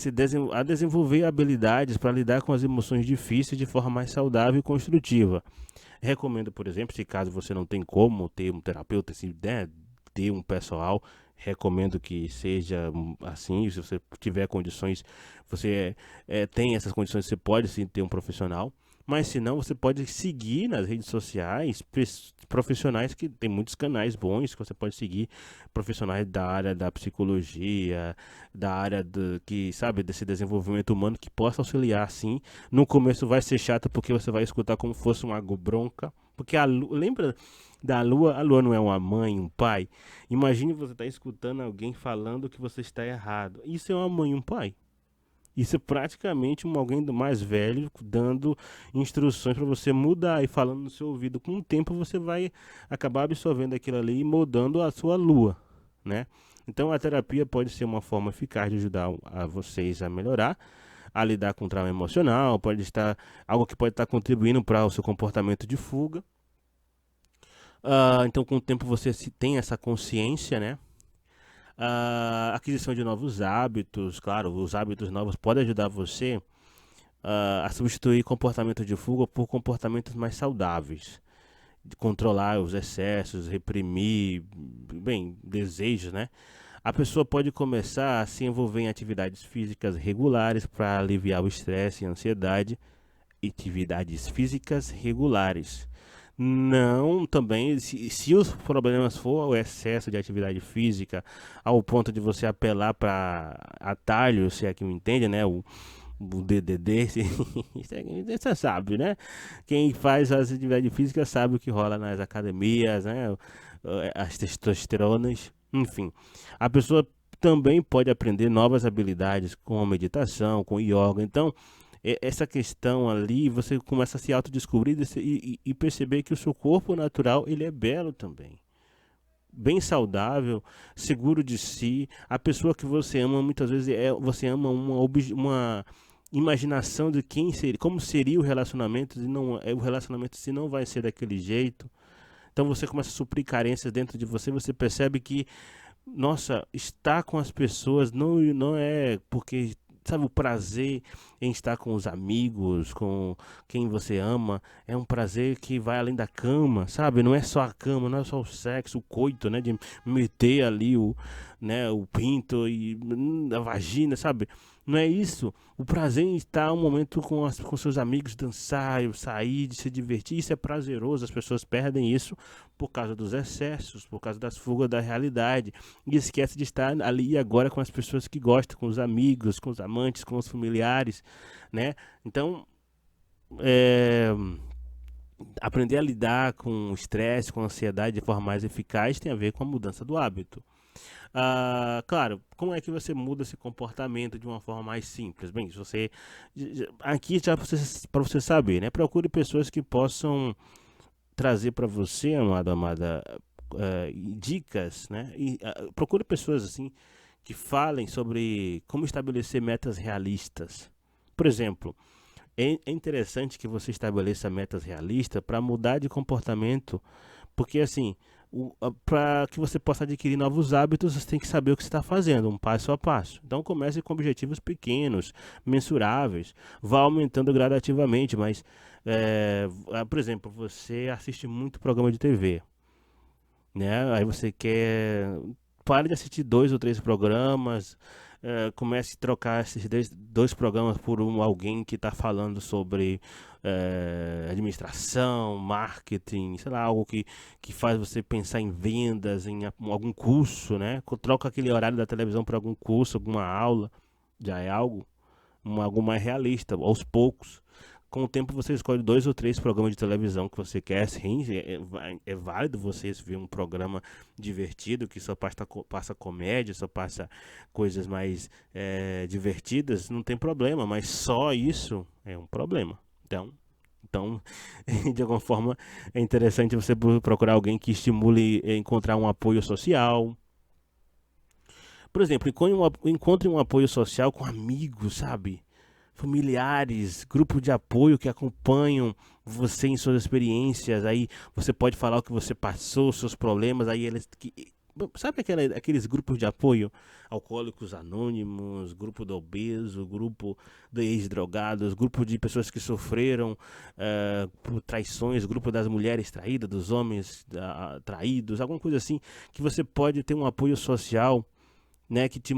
desenvolver habilidades para lidar com as emoções difíceis de forma mais saudável e construtiva. Recomendo, por exemplo, se caso você não tem como ter um terapeuta, se ter um pessoal, recomendo que seja assim. Se você tiver condições, você tem essas condições, você pode sim ter um profissional. Mas se não, você pode seguir nas redes sociais profissionais, que tem muitos canais bons que você pode seguir, profissionais da área da psicologia, da área que sabe desse desenvolvimento humano, que possa auxiliar sim. No começo vai ser chato porque você vai escutar como se fosse uma bronca, porque lembra da lua? A lua não é uma mãe, um pai. Imagine você estar escutando alguém falando que você está errado. Isso é uma mãe e um pai. Isso é praticamente alguém mais velho dando instruções para você mudar e falando no seu ouvido. Com o tempo você vai acabar absorvendo aquilo ali e moldando a sua lua, né? Então a terapia pode ser uma forma eficaz de ajudar a vocês a melhorar, a lidar com trauma emocional, pode estar algo que pode estar contribuindo para o seu comportamento de fuga. Então com o tempo você tem essa consciência, né? A aquisição de novos hábitos, claro, os hábitos novos podem ajudar você a substituir comportamento de fuga por comportamentos mais saudáveis, de controlar os excessos, reprimir, bem, desejos, né? A pessoa pode começar a se envolver em atividades físicas regulares para aliviar o estresse e a ansiedade. Atividades físicas regulares. Não, também, se os problemas for o excesso de atividade física, ao ponto de você apelar para atalho, se é que me entende, né? O DDD, você sabe, né? Quem faz as atividades físicas sabe o que rola nas academias, né? As testosteronas, enfim. A pessoa também pode aprender novas habilidades com a meditação, com yoga. Então, essa questão ali, você começa a se autodescobrir e perceber que o seu corpo natural, ele é belo também. Bem saudável, seguro de si. A pessoa que você ama, muitas vezes, você ama uma imaginação de quem seria, como seria o relacionamento, e não, o relacionamento se não vai ser daquele jeito. Então você começa a suprir carências dentro de você, você percebe que, nossa, estar com as pessoas não é porque, sabe, o prazer em estar com os amigos, com quem você ama, é um prazer que vai além da cama, sabe? Não é só a cama, não é só o sexo, o coito, né? De meter ali o pinto e a vagina, sabe? Não é isso. O prazer em estar um momento com seus amigos, dançar, sair, de se divertir, isso é prazeroso. As pessoas perdem isso por causa dos excessos, por causa das fugas da realidade. E esquece de estar ali e agora com as pessoas que gostam, com os amigos, com os amantes, com os familiares, né? Então, é, aprender a lidar com o estresse, com a ansiedade de forma mais eficaz tem a ver com a mudança do hábito. Claro, como é que você muda esse comportamento de uma forma mais simples? Bem, se você aqui já para você saber, né? Procure pessoas que possam trazer para você, amada, dicas, né? Procure pessoas assim que falem sobre como estabelecer metas realistas. Por exemplo, é interessante que você estabeleça metas realistas para mudar de comportamento, porque assim, para que você possa adquirir novos hábitos, você tem que saber o que você está fazendo, um passo a passo. Então comece com objetivos pequenos, mensuráveis, vá aumentando gradativamente, mas, por exemplo, você assiste muito programa de TV, né? Aí você quer, pare de assistir 2 ou 3 programas, comece a trocar esses dois programas por alguém que está falando sobre administração, marketing, sei lá, algo que faz você pensar em vendas, em algum curso, né? Troca aquele horário da televisão por algum curso, alguma aula, já é algo mais realista, aos poucos. Com o tempo você escolhe 2 ou 3 programas de televisão que você quer, sim, é válido você ver um programa divertido que só passa comédia, só passa coisas mais divertidas, não tem problema, mas só isso é um problema. Então, de alguma forma, é interessante você procurar alguém que estimule encontrar um apoio social. Por exemplo, encontre um apoio social com amigos, sabe? Familiares, grupo de apoio que acompanham você em suas experiências. Aí você pode falar o que você passou, seus problemas. Aí sabe aqueles grupos de apoio? Alcoólicos Anônimos, grupo do obeso, grupo de ex-drogados, grupo de pessoas que sofreram por traições, grupo das mulheres traídas, dos homens traídos, alguma coisa assim, que você pode ter um apoio social, né, que te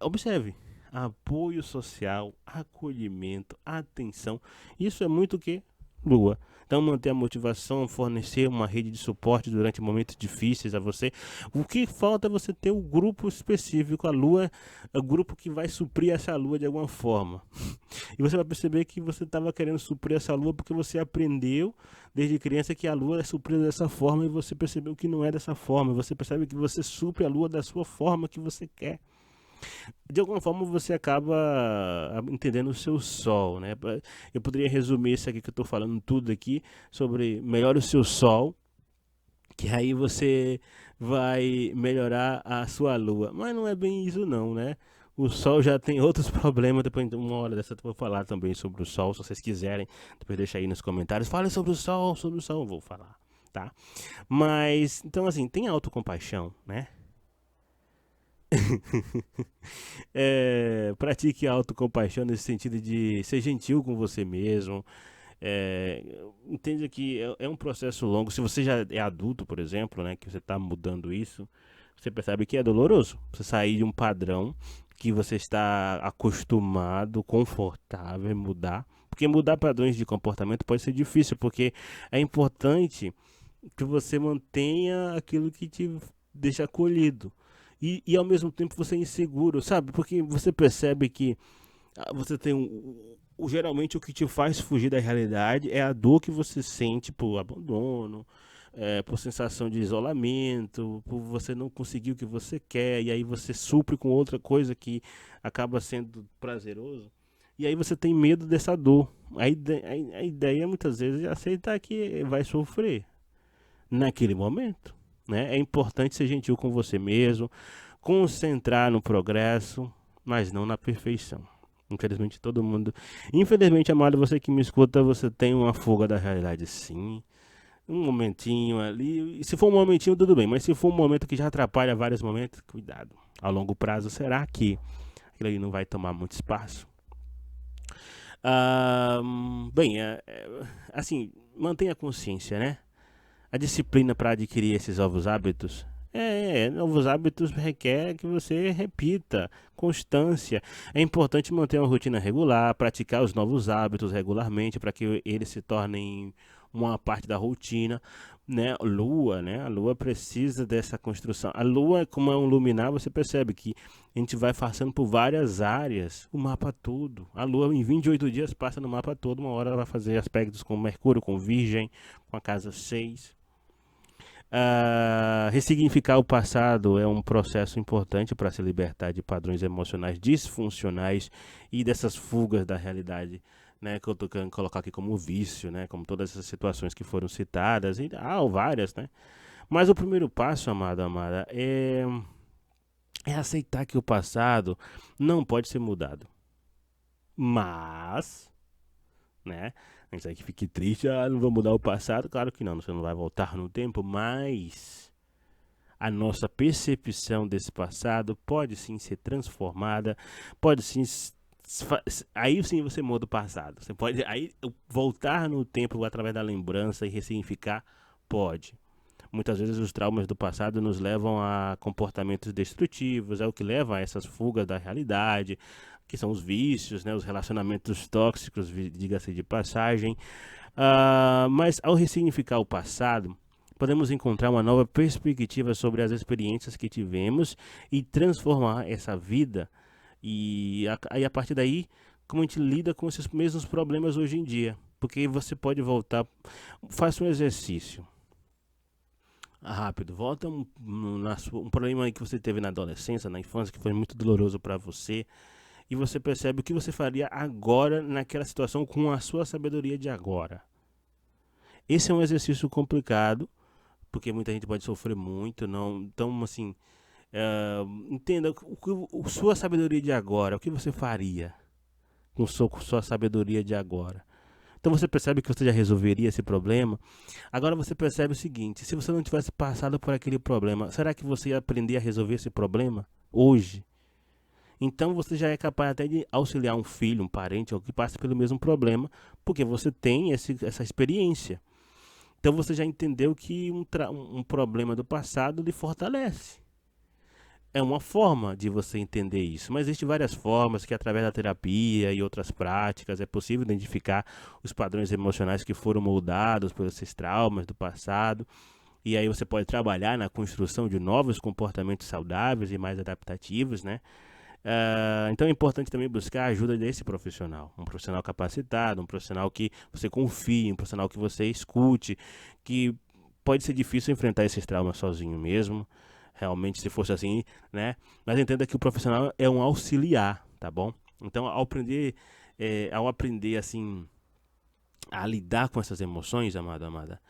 observe, apoio social, acolhimento, atenção, isso é muito o que? Lua. Então manter a motivação, fornecer uma rede de suporte durante momentos difíceis a você. O que falta é você ter um grupo específico, a Lua é o grupo que vai suprir essa Lua de alguma forma. E você vai perceber que você estava querendo suprir essa Lua porque você aprendeu desde criança que a Lua é suprida dessa forma e você percebeu que não é dessa forma. Você percebe que você supre a Lua da sua forma que você quer. De alguma forma você acaba entendendo o seu sol, né? Eu poderia resumir isso aqui que eu estou falando tudo aqui sobre melhore o seu sol, que aí você vai melhorar a sua lua. Mas não é bem isso não, né? O sol já tem outros problemas, depois de uma hora dessa eu vou falar também sobre o sol, se vocês quiserem, depois deixa aí nos comentários, fale sobre o sol, eu vou falar, tá? Mas, então assim, tem autocompaixão, né? Pratique a autocompaixão nesse sentido de ser gentil com você mesmo. Entenda que é um processo longo. Se você já é adulto, por exemplo, né, que você está mudando isso, você percebe que é doloroso. Você sair de um padrão que você está acostumado, confortável, e mudar. Porque mudar padrões de comportamento pode ser difícil, porque é importante que você mantenha aquilo que te deixa acolhido. E ao mesmo tempo você é inseguro, sabe? Porque você percebe que você tem geralmente o que te faz fugir da realidade é a dor que você sente por abandono, por sensação de isolamento, por você não conseguir o que você quer, e aí você supre com outra coisa que acaba sendo prazeroso. E aí você tem medo dessa dor. A ideia muitas vezes é aceitar que vai sofrer naquele momento, né? É importante ser gentil com você mesmo, concentrar no progresso, mas não na perfeição. Infelizmente todo mundo, infelizmente, amado, você que me escuta, você tem uma fuga da realidade, sim. Um momentinho ali, e se for um momentinho tudo bem, mas se for um momento que já atrapalha vários momentos, cuidado. A longo prazo será que aquilo aí não vai tomar muito espaço? Bem, assim, mantenha a consciência, né? A disciplina para adquirir esses novos hábitos Novos hábitos requer que você repita, constância. É importante manter uma rotina regular, praticar os novos hábitos regularmente para que eles se tornem uma parte da rotina, né? Lua, né? A lua precisa dessa construção. A lua, como é um luminar, você percebe que a gente vai passando por várias áreas, o mapa todo. A lua em 28 dias passa no mapa todo, uma hora ela vai fazer aspectos com Mercúrio, com Virgem, com a casa 6. Ressignificar o passado é um processo importante para se libertar de padrões emocionais disfuncionais e dessas fugas da realidade, né, que eu estou querendo colocar aqui como vício, né, como todas essas situações que foram citadas, e várias, né. Mas o primeiro passo, amado, amada, é aceitar que o passado não pode ser mudado. Mas, né, antes aí que fique triste, não vou mudar o passado, claro que não, você não vai voltar no tempo, mas a nossa percepção desse passado pode sim ser transformada, pode sim. Aí sim você muda o passado. Você pode aí voltar no tempo através da lembrança e ressignificar, pode. Muitas vezes os traumas do passado nos levam a comportamentos destrutivos, é o que leva a essas fugas da realidade, que são os vícios, né, os relacionamentos tóxicos, diga-se de passagem. Mas ao ressignificar o passado, podemos encontrar uma nova perspectiva sobre as experiências que tivemos e transformar essa vida. E aí, a partir daí, como a gente lida com esses mesmos problemas hoje em dia. Porque você pode voltar, faça um exercício rápido, volta um problema que você teve na adolescência, na infância, que foi muito doloroso para você, e você percebe o que você faria agora naquela situação com a sua sabedoria de agora. Esse é um exercício complicado, porque muita gente pode sofrer muito, não. Então, assim, entenda sua sabedoria de agora, o que você faria com sua sabedoria de agora. Então você percebe que você já resolveria esse problema. Agora você percebe o seguinte: se você não tivesse passado por aquele problema, será que você ia aprender a resolver esse problema hoje? Então você já é capaz até de auxiliar um filho, um parente, ou que passe pelo mesmo problema, porque você tem essa experiência. Então você já entendeu que um problema do passado lhe fortalece. É uma forma de você entender isso, mas existem várias formas que através da terapia e outras práticas é possível identificar os padrões emocionais que foram moldados por esses traumas do passado, e aí você pode trabalhar na construção de novos comportamentos saudáveis e mais adaptativos, né? Então é importante também buscar a ajuda desse profissional, um profissional capacitado, um profissional que você confie, um profissional que você escute, que pode ser difícil enfrentar esses traumas sozinho mesmo, realmente se fosse assim, né? Mas entenda que o profissional é um auxiliar, tá bom? Então ao aprender assim a lidar com essas emoções, amado, amada,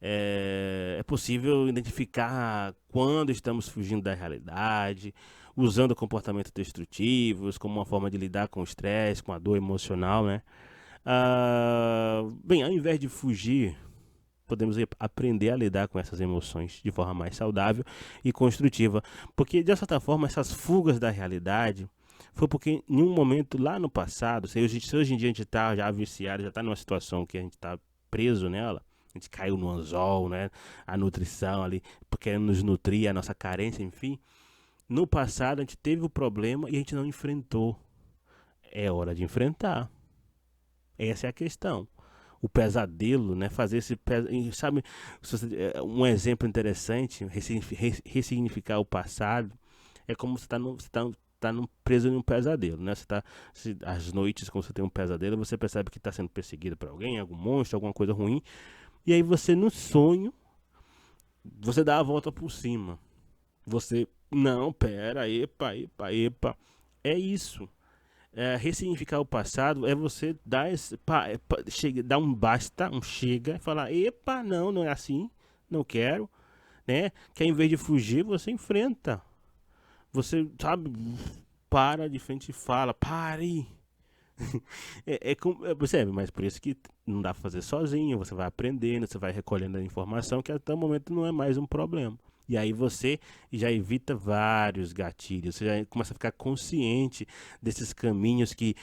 é possível identificar quando estamos fugindo da realidade, usando comportamentos destrutivos como uma forma de lidar com o estresse, com a dor emocional, né? Bem, ao invés de fugir, podemos aprender a lidar com essas emoções de forma mais saudável e construtiva. Porque, de certa forma, essas fugas da realidade foi porque em um momento lá no passado, se hoje em dia a gente está já viciado, já está numa situação que a gente está preso nela, a gente caiu no anzol, né? A nutrição ali, querendo nos nutrir, a nossa carência, enfim. No passado a gente teve o problema e a gente não enfrentou. É hora de enfrentar. Essa é a questão. O pesadelo, né? Fazer esse sabe, um exemplo interessante, ressignificar o passado, é como você tá preso em um pesadelo, né? Às noites, quando você tem um pesadelo, você percebe que está sendo perseguido por alguém, algum monstro, alguma coisa ruim, e aí você no sonho, você dá a volta por cima. Você, não, pera, epa. É isso. Ressignificar o passado é você dar dar um basta, um chega, e falar, epa, não é assim, não quero, né? Que ao invés de fugir, você enfrenta. Você, sabe, para de frente e fala, pare. Percebe? Mas por isso que não dá pra fazer sozinho, você vai aprendendo, você vai recolhendo a informação, que até o momento não é mais um problema. E aí você já evita vários gatilhos, você já começa a ficar consciente desses caminhos que,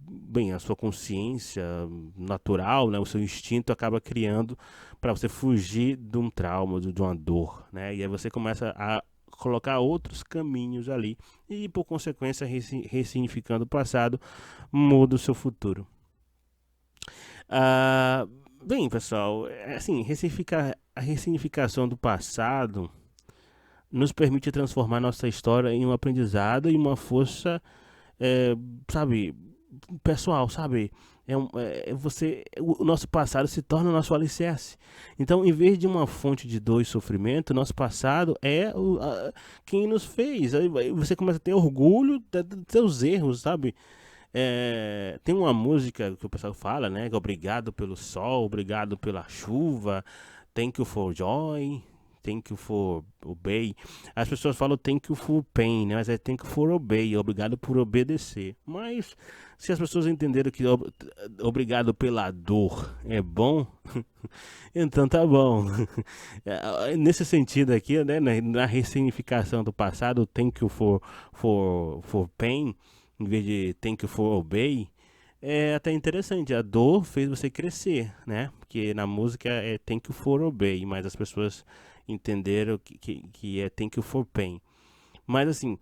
bem, a sua consciência natural, né, o seu instinto acaba criando para você fugir de um trauma, de uma dor, né? E aí você começa a colocar outros caminhos ali e, por consequência, ressignificando o passado, muda o seu futuro. Ah, bem, pessoal, assim, a ressignificação do passado nos permite transformar nossa história em um aprendizado e uma força, é, sabe, pessoal, sabe? O nosso passado se torna o nosso alicerce. Então, em vez de uma fonte de dor e sofrimento, nosso passado é quem nos fez. Aí você começa a ter orgulho dos seus erros, sabe? Tem uma música que o pessoal fala, né? Que é obrigado pelo sol, obrigado pela chuva, thank you for joy, thank you for obey. As pessoas falam thank you for pain, né? Mas é thank you for obey, obrigado por obedecer. Mas se as pessoas entenderam que obrigado pela dor é bom, então tá bom. Nesse sentido aqui, né? Na ressignificação do passado, thank you for pain em vez de thank you for obey, é até interessante. A dor fez você crescer, né? Porque na música é thank you for obey, mas as pessoas entenderam que é thank you for pain. Mas assim,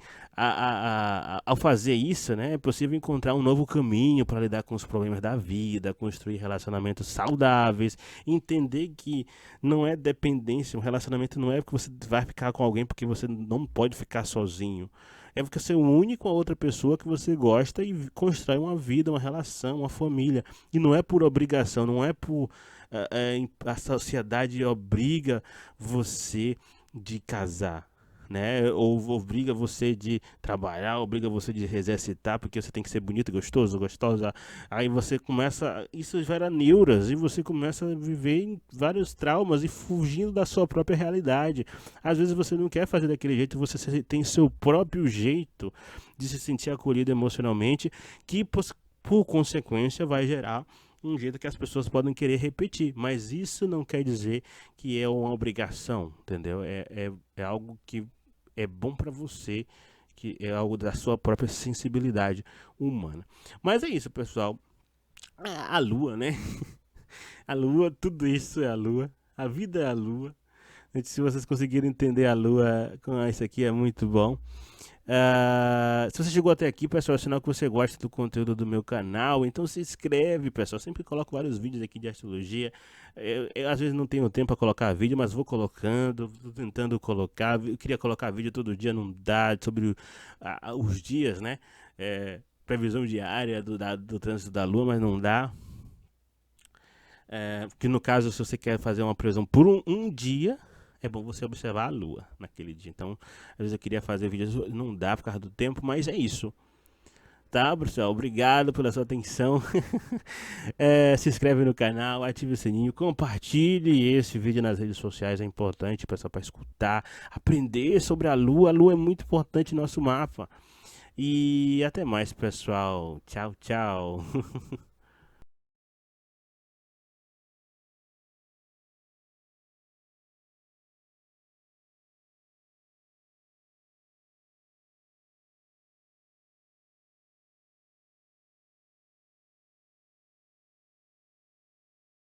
ao fazer isso, né, é possível encontrar um novo caminho para lidar com os problemas da vida, construir relacionamentos saudáveis, entender que não é dependência, um relacionamento não é que você vai ficar com alguém porque você não pode ficar sozinho. É porque você une com a outra pessoa que você gosta e constrói uma vida, uma relação, uma família. E não é por obrigação, não é por a sociedade obriga você de casar, né? Ou obriga você de trabalhar, obriga você de exercitar, porque você tem que ser bonito, gostoso, gostosa. Aí você começa, isso gera neuras e você começa a viver em vários traumas e fugindo da sua própria realidade. Às vezes você não quer fazer daquele jeito, você tem seu próprio jeito de se sentir acolhido emocionalmente, que por consequência vai gerar um jeito que as pessoas podem querer repetir, mas isso não quer dizer que é uma obrigação, entendeu? É algo que é bom para você, que é algo da sua própria sensibilidade humana. Mas é isso, pessoal. A lua, né? A lua, tudo isso é a lua. A vida é a lua. Se vocês conseguirem entender a lua com isso aqui, é muito bom. Se você chegou até aqui, pessoal, é sinal que você gosta do conteúdo do meu canal, então se inscreve, pessoal. Eu sempre coloco vários vídeos aqui de astrologia. Eu às vezes não tenho tempo para colocar vídeo, mas vou colocando, tô tentando colocar. Eu queria colocar vídeo todo dia, não dá, sobre os dias, né? Previsão diária do trânsito da lua, mas não dá. Que no caso, se você quer fazer uma previsão por um dia, é bom você observar a lua naquele dia. Então, às vezes eu queria fazer vídeos, não dá por causa do tempo, mas é isso. Tá, pessoal? Obrigado pela sua atenção. Se inscreve no canal, ative o sininho, compartilhe esse vídeo nas redes sociais, é importante, pessoal, para escutar, aprender sobre a lua. A lua é muito importante no nosso mapa. E até mais, pessoal. Tchau, tchau.